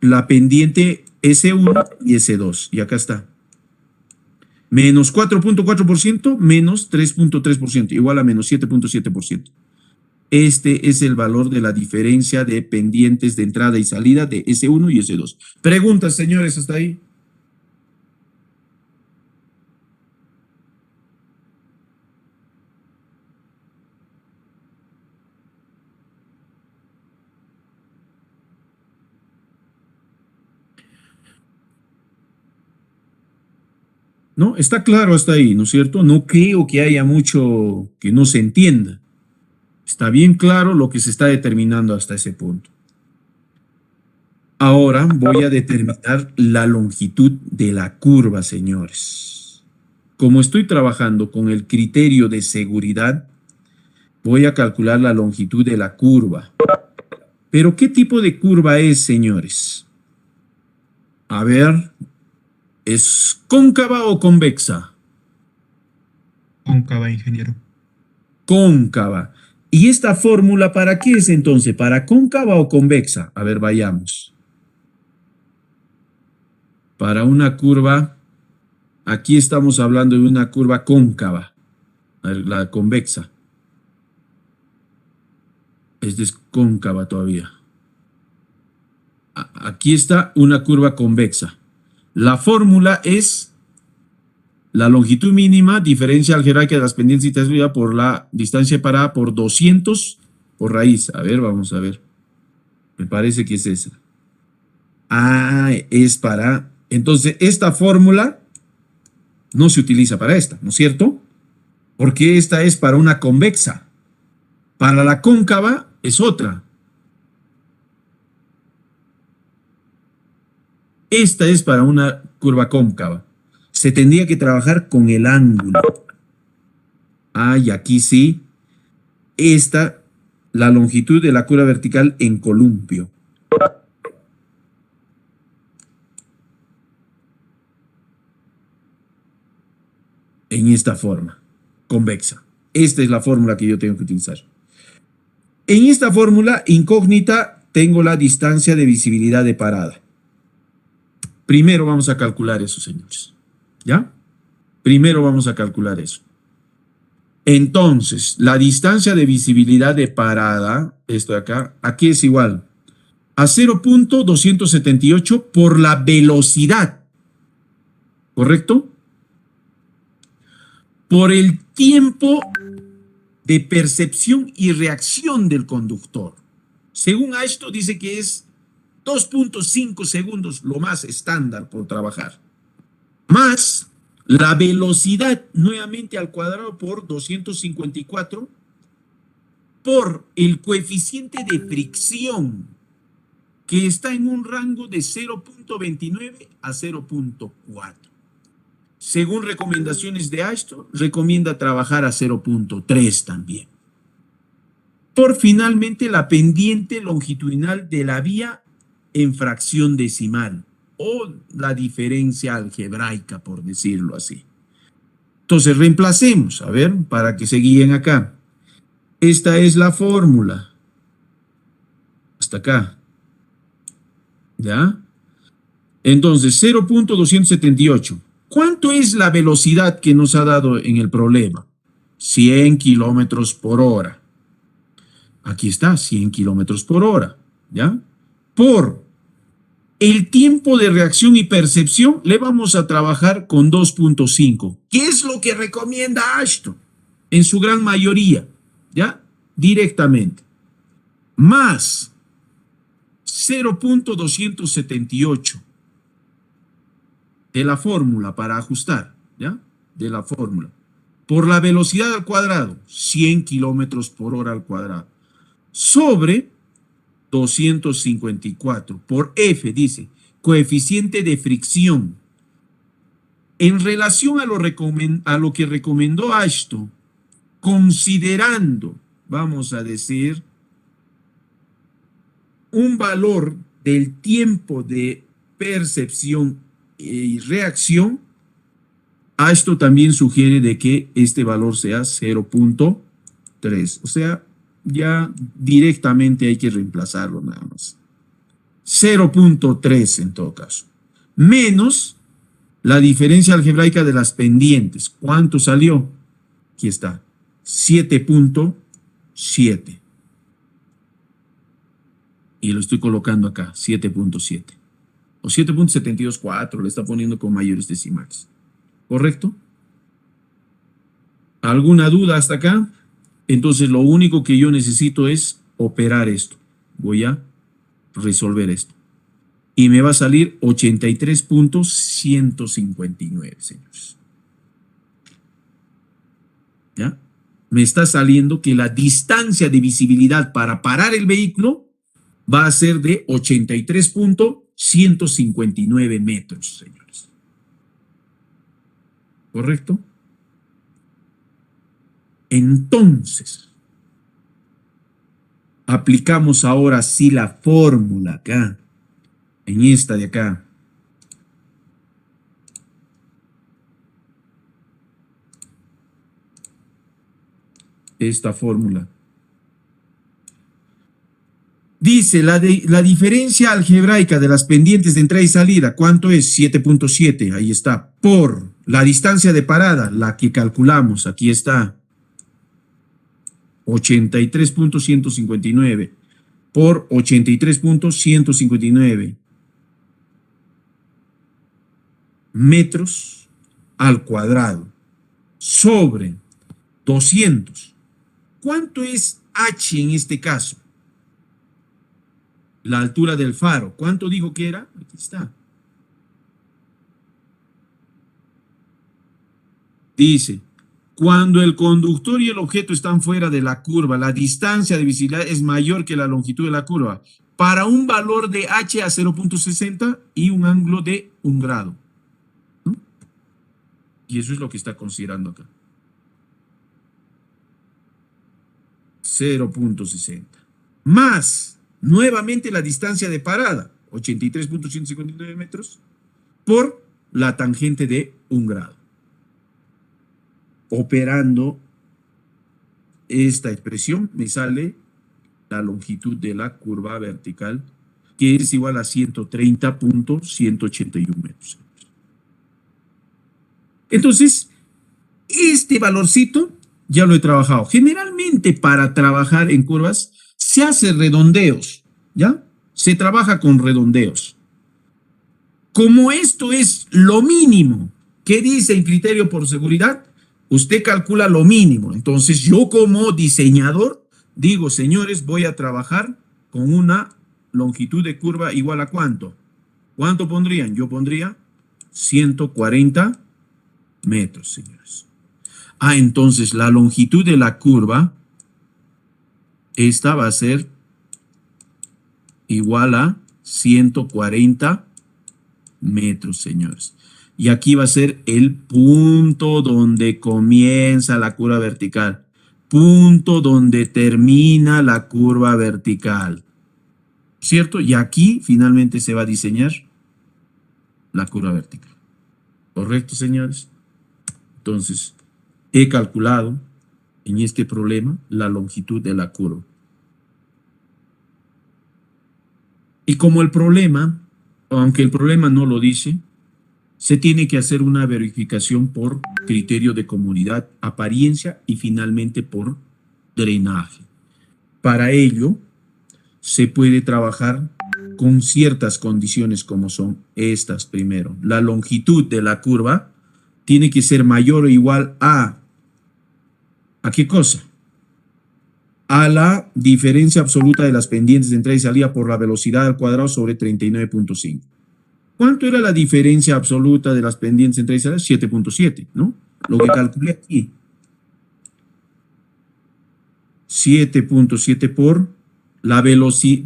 la pendiente S1 y S2. Y acá está. Menos 4.4% menos 3.3%, igual a menos 7.7%. Este es el valor de la diferencia de pendientes de entrada y salida de S1 y S2. Preguntas, señores, hasta ahí. ¿No? Está claro hasta ahí, ¿no es cierto? No creo que haya mucho que no se entienda. Está bien claro lo que se está determinando hasta ese punto. Ahora voy a determinar la longitud de la curva, señores. Como estoy trabajando con el criterio de seguridad, voy a calcular la longitud de la curva. Pero, ¿qué tipo de curva es, señores? A ver, ¿es cóncava o convexa? Cóncava, ingeniero. Cóncava. ¿Y esta fórmula para qué es entonces? ¿Para cóncava o convexa? A ver, vayamos. Para una curva, aquí estamos hablando de una curva cóncava, la convexa. Esta es cóncava todavía. Aquí está una curva convexa. La fórmula es la longitud mínima, diferencia algebraica de las pendientes y por la distancia separada por 200 por raíz. A ver, vamos a ver. Me parece que es esa. Ah, es para... Entonces, esta fórmula no se utiliza para esta, ¿no es cierto? Porque esta es para una convexa. Para la cóncava es otra. Esta es para una curva cóncava. Se tendría que trabajar con el ángulo. Ah, y aquí sí. Esta, la longitud de la curva vertical en columpio. En esta forma, convexa. Esta es la fórmula que yo tengo que utilizar. En esta fórmula incógnita tengo la distancia de visibilidad de parada. Primero vamos a calcular eso, señores. ¿Ya? Primero vamos a calcular eso. Entonces, la distancia de visibilidad de parada, esto de acá, aquí es igual a 0.278 por la velocidad. ¿Correcto? Por el tiempo de percepción y reacción del conductor. Según a esto dice que es 2.5 segundos lo más estándar por trabajar. Más la velocidad nuevamente al cuadrado por 254 por el coeficiente de fricción que está en un rango de 0.29 a 0.4. según recomendaciones de Ashton, recomienda trabajar a 0.3 también. Por finalmente la pendiente longitudinal de la vía en fracción decimal o la diferencia algebraica, por decirlo así. Entonces reemplacemos, a ver, para que se guíen acá. Esta es la fórmula. Hasta acá. ¿Ya? Entonces, 0.278. ¿Cuánto es la velocidad que nos ha dado en el problema? 100 kilómetros por hora. Aquí está, 100 kilómetros por hora. ¿Ya? Por el tiempo de reacción y percepción, le vamos a trabajar con 2.5. ¿Qué es lo que recomienda Ashton? En su gran mayoría. ¿Ya? Directamente. Más 0.278 de la fórmula para ajustar, ¿ya? De la fórmula. Por la velocidad al cuadrado, 100 kilómetros por hora al cuadrado. Sobre 254. Por F, dice, coeficiente de fricción. En relación a lo que recomendó Ashton, considerando, vamos a decir, un valor del tiempo de percepción y reacción, Ashton también sugiere de que este valor sea 0.3. O sea, ya directamente hay que reemplazarlo nada más. 0.3 en todo caso. Menos la diferencia algebraica de las pendientes. ¿Cuánto salió? Aquí está. 7.7. Y lo estoy colocando acá, 7.7. O 7.724, le está poniendo con mayores decimales. ¿Correcto? ¿Alguna duda hasta acá? Entonces lo único que yo necesito es operar esto. Voy a resolver esto. Y me va a salir 83.159, señores. ¿Ya? Me está saliendo que la distancia de visibilidad para parar el vehículo va a ser de 83.159 metros, señores. ¿Correcto? Entonces, aplicamos ahora sí la fórmula acá, en esta de acá. Esta fórmula. Dice, la diferencia algebraica de las pendientes de entrada y salida, ¿cuánto es? 7.7, ahí está. Por la distancia de parada, la que calculamos, aquí está. 83.159 por 83.159 metros al cuadrado sobre 200. ¿Cuánto es H en este caso? La altura del faro. ¿Cuánto dijo que era? Aquí está. Dice, cuando el conductor y el objeto están fuera de la curva, la distancia de visibilidad es mayor que la longitud de la curva, para un valor de H a 0.60 y un ángulo de 1 grado. ¿No? Y eso es lo que está considerando acá. 0.60. Más nuevamente la distancia de parada, 83.159 metros, por la tangente de 1 grado. Operando esta expresión, me sale la longitud de la curva vertical, que es igual a 130.181 metros. Entonces, este valorcito ya lo he trabajado. Generalmente para trabajar en curvas se hace redondeos, ¿ya? Se trabaja con redondeos. Como esto es lo mínimo que dice el criterio por seguridad, usted calcula lo mínimo. Entonces yo como diseñador digo, señores, voy a trabajar con una longitud de curva igual a ¿cuánto? ¿Cuánto pondrían? Yo pondría 140 metros, señores. Entonces la longitud de la curva, esta va a ser igual a 140 metros, señores. Y aquí va a ser el punto donde comienza la curva vertical. Punto donde termina la curva vertical. ¿Cierto? Y aquí finalmente se va a diseñar la curva vertical. ¿Correcto, señores? Entonces, he calculado en este problema la longitud de la curva. Y como el problema, aunque el problema no lo dice, se tiene que hacer una verificación por criterio de comodidad, apariencia y finalmente por drenaje. Para ello, se puede trabajar con ciertas condiciones como son estas primero. La longitud de la curva tiene que ser mayor o igual ¿a qué cosa? A la diferencia absoluta de las pendientes de entrada y salida por la velocidad al cuadrado sobre 39.5. ¿Cuánto era la diferencia absoluta de las pendientes de entrada y salida? 7.7, ¿no? Lo que calculé aquí. 7.7 por la velocidad.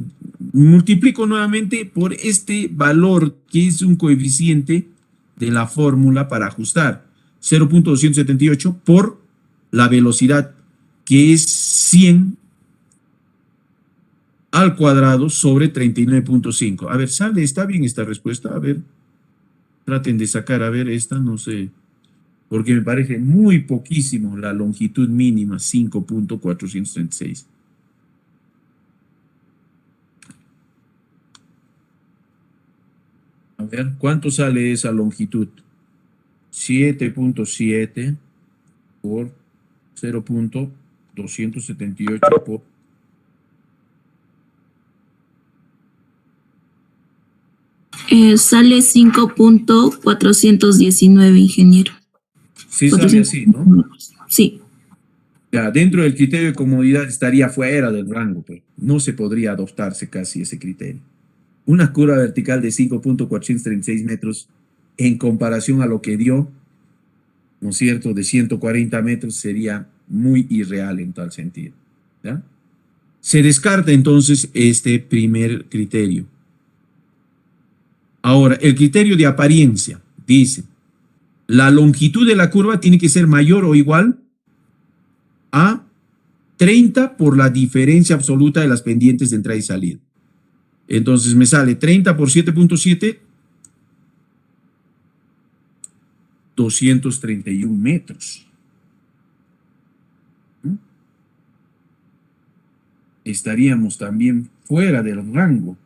Multiplico nuevamente por este valor que es un coeficiente de la fórmula para ajustar. 0.278 por la velocidad que es 100 al cuadrado sobre 39.5. A ver, ¿sale? ¿Está bien esta respuesta? A ver, traten de sacar, a ver, esta, no sé, porque me parece muy poquísimo la longitud mínima, 5.436. A ver, ¿cuánto sale esa longitud? 7.7 por 0.278 por... Sale 5.419, ingeniero. Sí sale así, ¿no? Sí. Ya, dentro del criterio de comodidad estaría fuera del rango, pero no se podría adoptarse casi ese criterio. Una curva vertical de 5.436 metros en comparación a lo que dio, ¿no es cierto?, de 140 metros sería muy irreal en tal sentido. ¿Ya? Se descarta entonces este primer criterio. Ahora, el criterio de apariencia dice, la longitud de la curva tiene que ser mayor o igual a 30 por la diferencia absoluta de las pendientes de entrada y salida. Entonces me sale 30 por 7.7, 231 metros. ¿Mm? Estaríamos también fuera del rango.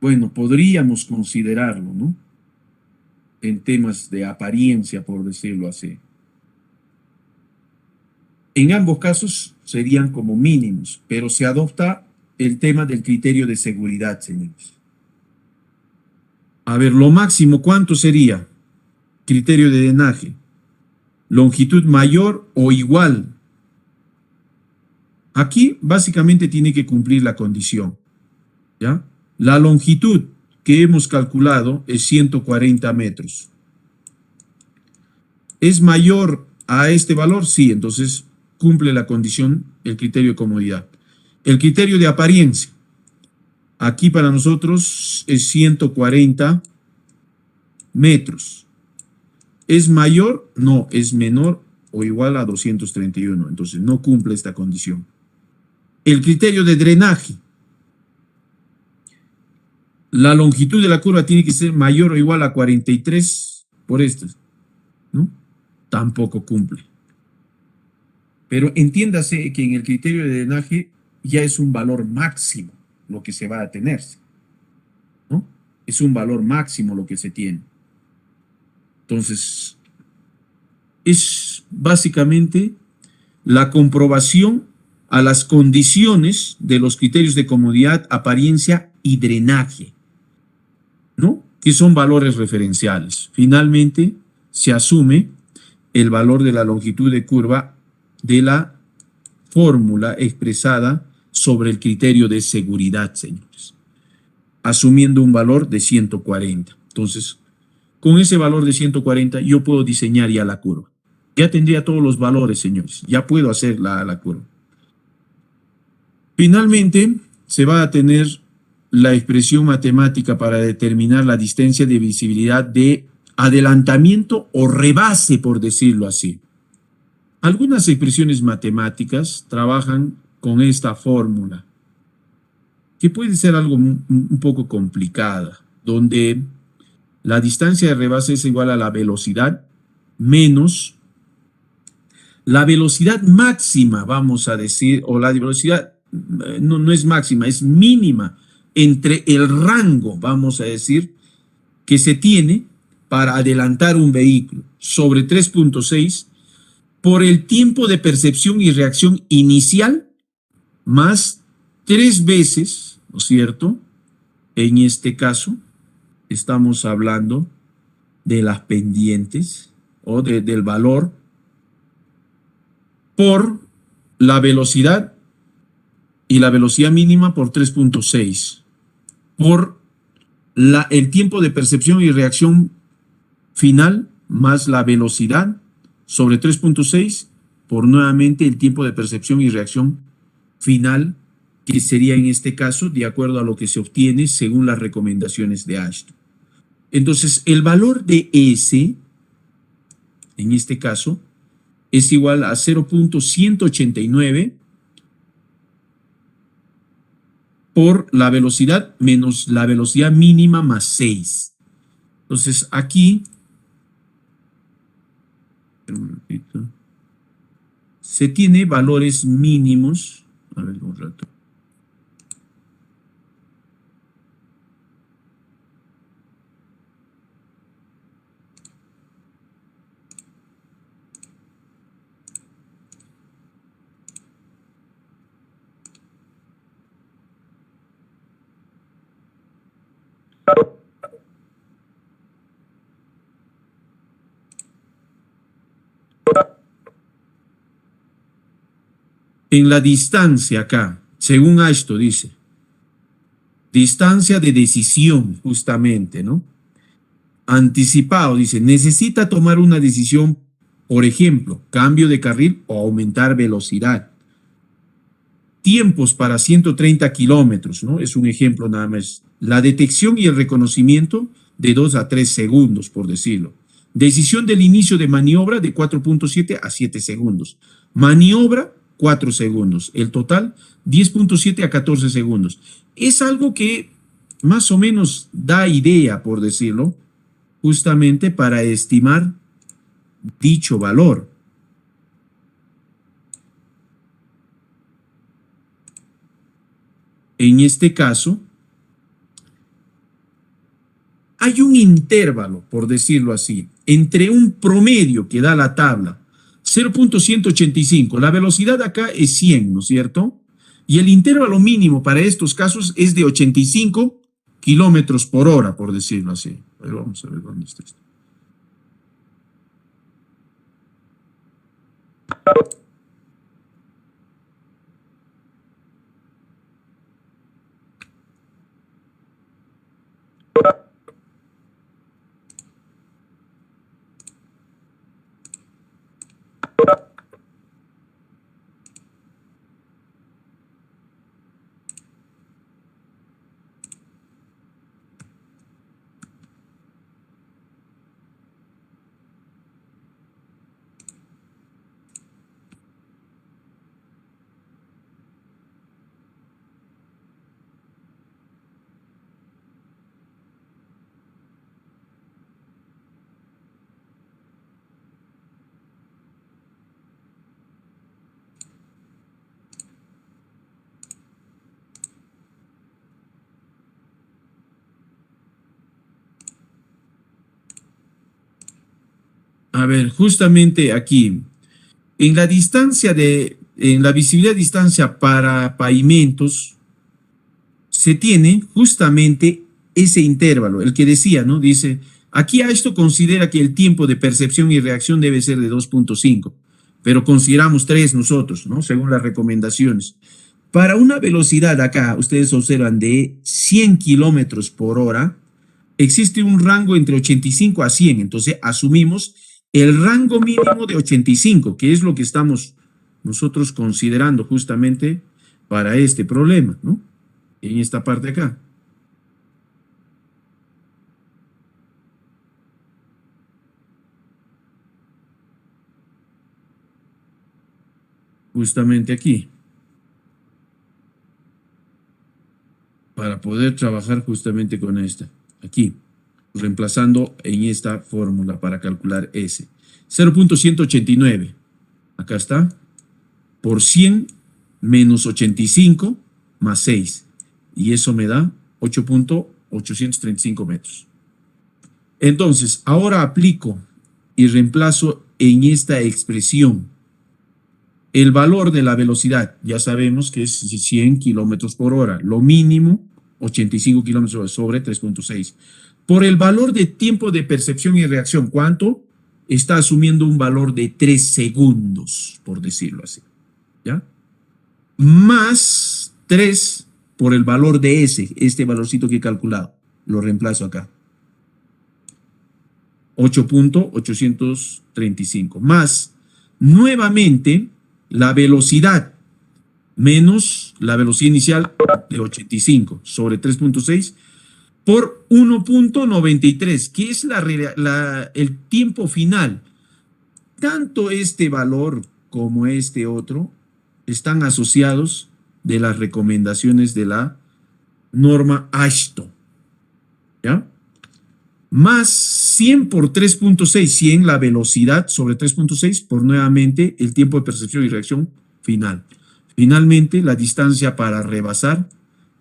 Bueno, podríamos considerarlo, ¿no? En temas de apariencia, por decirlo así. En ambos casos serían como mínimos, pero se adopta el tema del criterio de seguridad, señores. A ver, lo máximo, ¿cuánto sería? Criterio de drenaje. Longitud mayor o igual. Aquí básicamente tiene que cumplir la condición, ¿ya? La longitud que hemos calculado es 140 metros. ¿Es mayor a este valor? Sí, entonces cumple la condición, el criterio de comodidad. El criterio de apariencia. Aquí para nosotros es 140 metros. ¿Es mayor? No, es menor o igual a 231. Entonces no cumple esta condición. El criterio de drenaje. La longitud de la curva tiene que ser mayor o igual a 43 por estas, ¿no? Tampoco cumple. Pero entiéndase que en el criterio de drenaje ya es un valor máximo lo que se va a tenerse, ¿no? Es un valor máximo lo que se tiene. Entonces, es básicamente la comprobación a las condiciones de los criterios de comodidad, apariencia y drenaje, ¿no? Que son valores referenciales. Finalmente, se asume el valor de la longitud de curva de la fórmula expresada sobre el criterio de seguridad, señores, asumiendo un valor de 140. Entonces, con ese valor de 140 yo puedo diseñar ya la curva. Ya tendría todos los valores, señores. Ya puedo hacer la curva. Finalmente, se va a tener la expresión matemática para determinar la distancia de visibilidad de adelantamiento o rebase, por decirlo así. Algunas expresiones matemáticas trabajan con esta fórmula, que puede ser algo un poco complicada, donde la distancia de rebase es igual a la velocidad menos la velocidad máxima, vamos a decir, o la velocidad no es máxima, es mínima entre el rango, vamos a decir, que se tiene para adelantar un vehículo sobre 3.6 por el tiempo de percepción y reacción inicial más 3 veces, ¿no es cierto? En este caso, estamos hablando de las pendientes o del valor por la velocidad y la velocidad mínima por 3.6 por el tiempo de percepción y reacción final más la velocidad sobre 3.6 por nuevamente el tiempo de percepción y reacción final, que sería en este caso de acuerdo a lo que se obtiene según las recomendaciones de Ashton. Entonces, el valor de S, en este caso, es igual a 0.189 por la velocidad menos la velocidad mínima más 6. Entonces, aquí se tiene valores mínimos. A ver, un rato. En la distancia acá, según esto dice, distancia de decisión justamente, ¿no? Anticipado, dice, necesita tomar una decisión, por ejemplo, cambio de carril o aumentar velocidad. Tiempos para 130 kilómetros, ¿no? Es un ejemplo nada más. La detección y el reconocimiento de 2 a 3 segundos, por decirlo. Decisión del inicio de maniobra de 4.7 a 7 segundos. Maniobra, 4 segundos. El total, 10.7 a 14 segundos. Es algo que más o menos da idea, por decirlo, justamente para estimar dicho valor. En este caso, hay un intervalo, por decirlo así, entre un promedio que da la tabla, 0.185, la velocidad acá es 100, ¿no es cierto? Y el intervalo mínimo para estos casos es de 85 kilómetros por hora, por decirlo así. Pero vamos a ver dónde está esto. A ver, justamente aquí, en la distancia en la visibilidad de distancia para pavimentos, se tiene justamente ese intervalo, el que decía, ¿no? Dice, aquí a esto considera que el tiempo de percepción y reacción debe ser de 2.5, pero consideramos 3 nosotros, ¿no? Según las recomendaciones. Para una velocidad acá, ustedes observan, de 100 kilómetros por hora, existe un rango entre 85 a 100, entonces asumimos el rango mínimo de 85, que es lo que estamos nosotros considerando justamente para este problema, ¿no? En esta parte acá. justamente aquí, para poder trabajar justamente con esta, aquí, reemplazando en esta fórmula para calcular S. 0.189, acá está, por 100 menos 85 más 6, y eso me da 8.835 metros. Entonces, ahora aplico y reemplazo en esta expresión el valor de la velocidad. Ya sabemos que es 100 kilómetros por hora, lo mínimo 85 kilómetros sobre 3.6. Por el valor de tiempo de percepción y reacción, ¿cuánto? Está asumiendo un valor de 3 segundos, por decirlo así. ¿Ya? Más 3 por el valor de S, este valorcito que he calculado. Lo reemplazo acá. 8.835. Más, nuevamente, la velocidad menos la velocidad inicial de 85 sobre 3.6 por 1.93, que es el tiempo final. Tanto este valor como este otro están asociados de las recomendaciones de la norma AASHTO. ¿Ya? Más 100 por 3.6, 100 la velocidad sobre 3.6 por nuevamente el tiempo de percepción y reacción final. Finalmente, la distancia para rebasar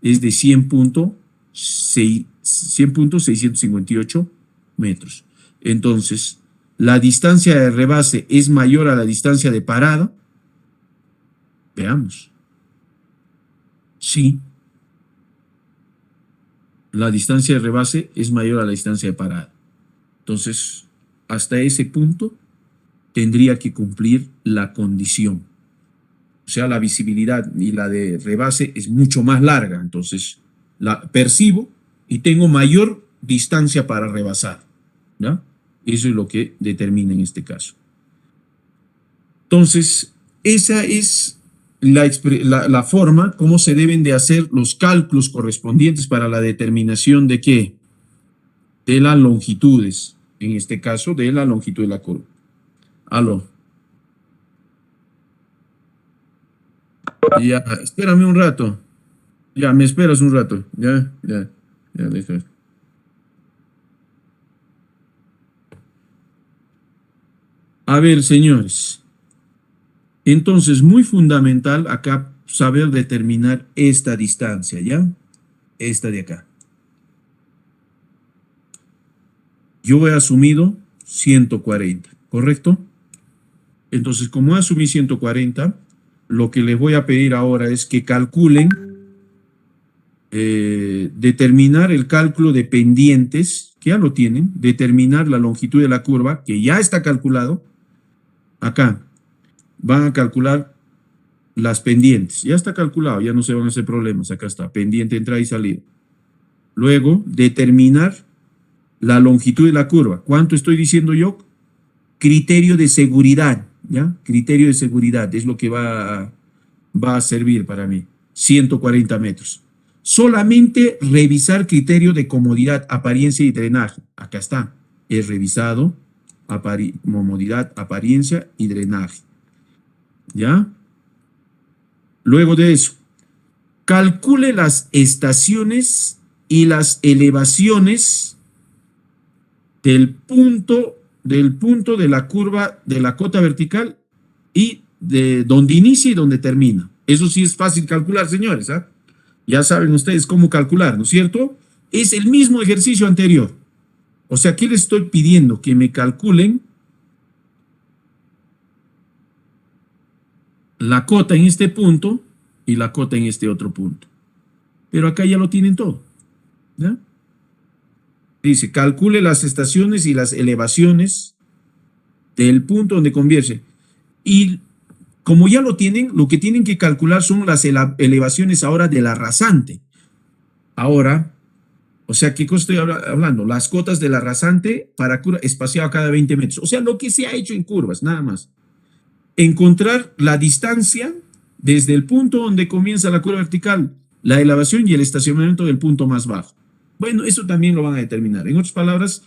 es de 100.658 metros. Entonces, la distancia de rebase es mayor a la distancia de parada. Veamos. Sí. La distancia de rebase es mayor a la distancia de parada. Entonces, hasta ese punto tendría que cumplir la condición. O sea, la visibilidad y la de rebase es mucho más larga. Entonces, la percibo y tengo mayor distancia para rebasar. ¿Ya? Eso es lo que determina en este caso. Entonces, esa es la forma como se deben de hacer los cálculos correspondientes para la determinación de ¿qué? De las longitudes, en este caso de la longitud de la curva. Aló. Ya, espérame un rato. Ya, me esperas un rato. Ya, deja. A ver, señores. Entonces, muy fundamental acá saber determinar esta distancia, ¿ya? Esta de acá. Yo he asumido 140, ¿correcto? Entonces, como asumí 140, lo que les voy a pedir ahora es que calculen, determinar el cálculo de pendientes, que ya lo tienen, determinar la longitud de la curva, que ya está calculado. Acá van a calcular las pendientes, ya está calculado, ya no se van a hacer problemas, acá está, pendiente, entrada y salida. Luego, determinar la longitud de la curva. ¿Cuánto estoy diciendo yo? Criterio de seguridad, ¿ya? Criterio de seguridad es lo que va a servir para mí. 140 metros. Solamente revisar criterio de comodidad, apariencia y drenaje. Acá está. He revisado comodidad, apariencia y drenaje. ¿Ya? Luego de eso, calcule las estaciones y las elevaciones del punto de la curva de la cota vertical y de donde inicia y donde termina. Eso sí es fácil calcular, señores. ¿Ah? Ya saben ustedes cómo calcular, ¿no es cierto? Es el mismo ejercicio anterior. O sea, aquí les estoy pidiendo que me calculen la cota en este punto y la cota en este otro punto. Pero acá ya lo tienen todo. ¿Ya? Dice, calcule las estaciones y las elevaciones del punto donde converge. Y como ya lo tienen, lo que tienen que calcular son las elevaciones ahora de la rasante. Ahora, o sea, ¿qué cosa estoy hablando? Las cotas de la rasante para curva espaciado cada 20 metros. O sea, lo que se ha hecho en curvas, nada más. Encontrar la distancia desde el punto donde comienza la curva vertical, la elevación y el estacionamiento del punto más bajo. Bueno, eso también lo van a determinar. En otras palabras,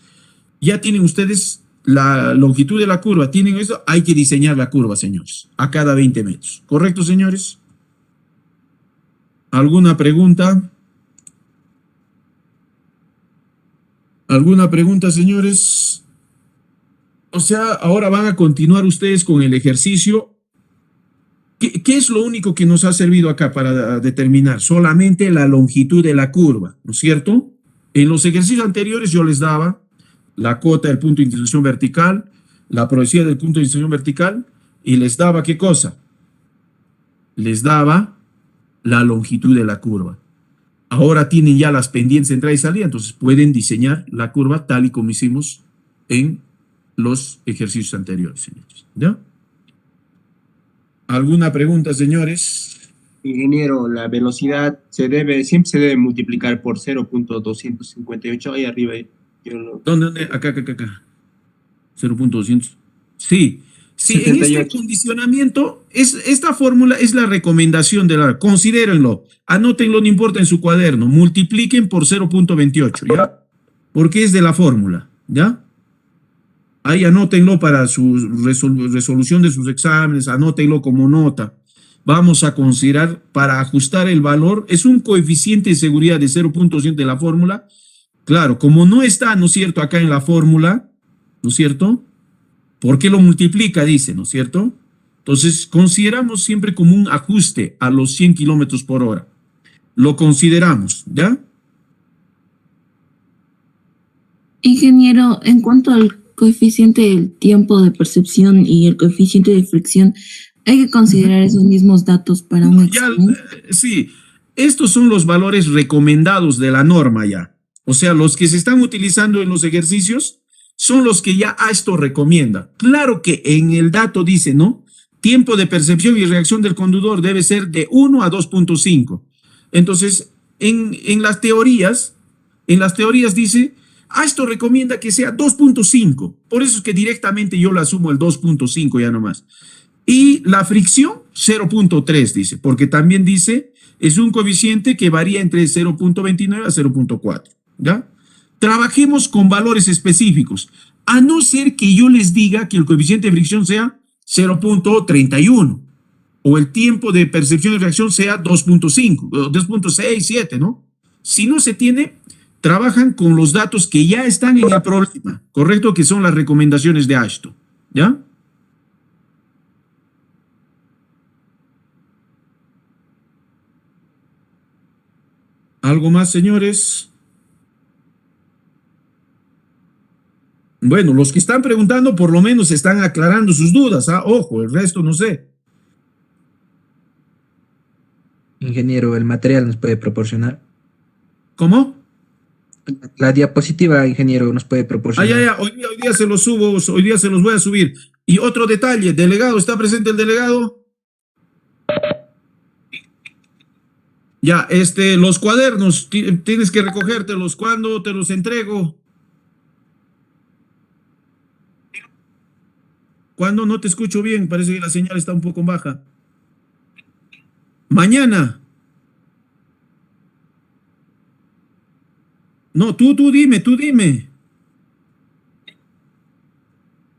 ya tienen ustedes la longitud de la curva tienen eso, hay que diseñar la curva, señores, a cada 20 metros. ¿Correcto, señores? ¿Alguna pregunta? ¿Alguna pregunta, señores? O sea, ahora van a continuar ustedes con el ejercicio. ¿Qué es lo único que nos ha servido acá para determinar? Solamente la longitud de la curva, ¿no es cierto? En los ejercicios anteriores yo les daba la cota del punto de intersección vertical, la progresividad del punto de intersección vertical, y les daba ¿qué cosa? Les daba la longitud de la curva. Ahora tienen ya las pendientes de entrada y salida, entonces pueden diseñar la curva tal y como hicimos en los ejercicios anteriores, señores. ¿Ya? ¿Alguna pregunta, señores? Ingeniero, la velocidad siempre se debe multiplicar por 0.258 ahí arriba. ¿Dónde? Acá. 0.200. Sí. Sí, en este 78. condicionamiento, esta fórmula es la recomendación de la... Considérenlo, anótenlo, no importa en su cuaderno, multipliquen por 0.28, ¿ya? Porque es de la fórmula, ¿ya? Ahí anótenlo para su resolución de sus exámenes, anótenlo como nota. Vamos a considerar, para ajustar el valor, es un coeficiente de seguridad de 0.100 de la fórmula. Claro, como no está, ¿no es cierto?, acá en la fórmula, ¿no es cierto?, ¿por qué lo multiplica? Dice, ¿no es cierto? Entonces, consideramos siempre como un ajuste a los 100 kilómetros por hora. Lo consideramos, ¿ya? Ingeniero, en cuanto al coeficiente del tiempo de percepción y el coeficiente de fricción, ¿hay que considerar esos mismos datos para un examen? Sí, estos son los valores recomendados de la norma ya. O sea, los que se están utilizando en los ejercicios son los que ya esto recomienda. Claro que en el dato dice, ¿no? Tiempo de percepción y reacción del conductor debe ser de 1 a 2.5. Entonces, en las teorías dice, esto recomienda que sea 2.5. Por eso es que directamente yo le asumo el 2.5 ya nomás. Y la fricción, 0.3 dice, porque también dice, es un coeficiente que varía entre 0.29 a 0.4, ¿ya? Trabajemos con valores específicos, a no ser que yo les diga que el coeficiente de fricción sea 0.31 o el tiempo de percepción y reacción sea 2.5, 2.6, 7, ¿no? Si no se tiene, trabajan con los datos que ya están en el problema, ¿correcto? Que son las recomendaciones de AASHTO, ¿ya? ¿Algo más, señores? Bueno, los que están preguntando por lo menos están aclarando sus dudas, ¿ah? Ojo, el resto no sé. Ingeniero, el material nos puede proporcionar. ¿Cómo? La diapositiva, ingeniero, nos puede proporcionar. Ya, hoy día se los subo, hoy día se los voy a subir. Y otro detalle, delegado, ¿está presente el delegado? Ya, los cuadernos, tienes que recogértelos. ¿Cuándo te los entrego? ¿Cuándo? No te escucho bien, parece que la señal está un poco baja. Mañana. No, tú dime.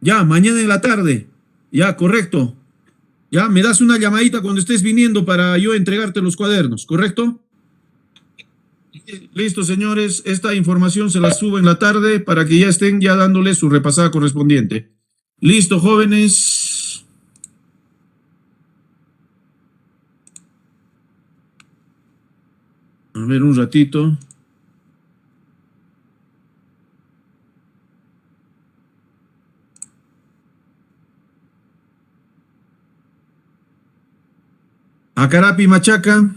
Ya, mañana en la tarde. Ya, correcto. Ya, me das una llamadita cuando estés viniendo para yo entregarte los cuadernos, ¿correcto? Listo, señores. Esta información se la subo en la tarde para que ya estén ya dándole su repasada correspondiente. Listo, jóvenes. A ver, un ratito. Acarapi Machaca.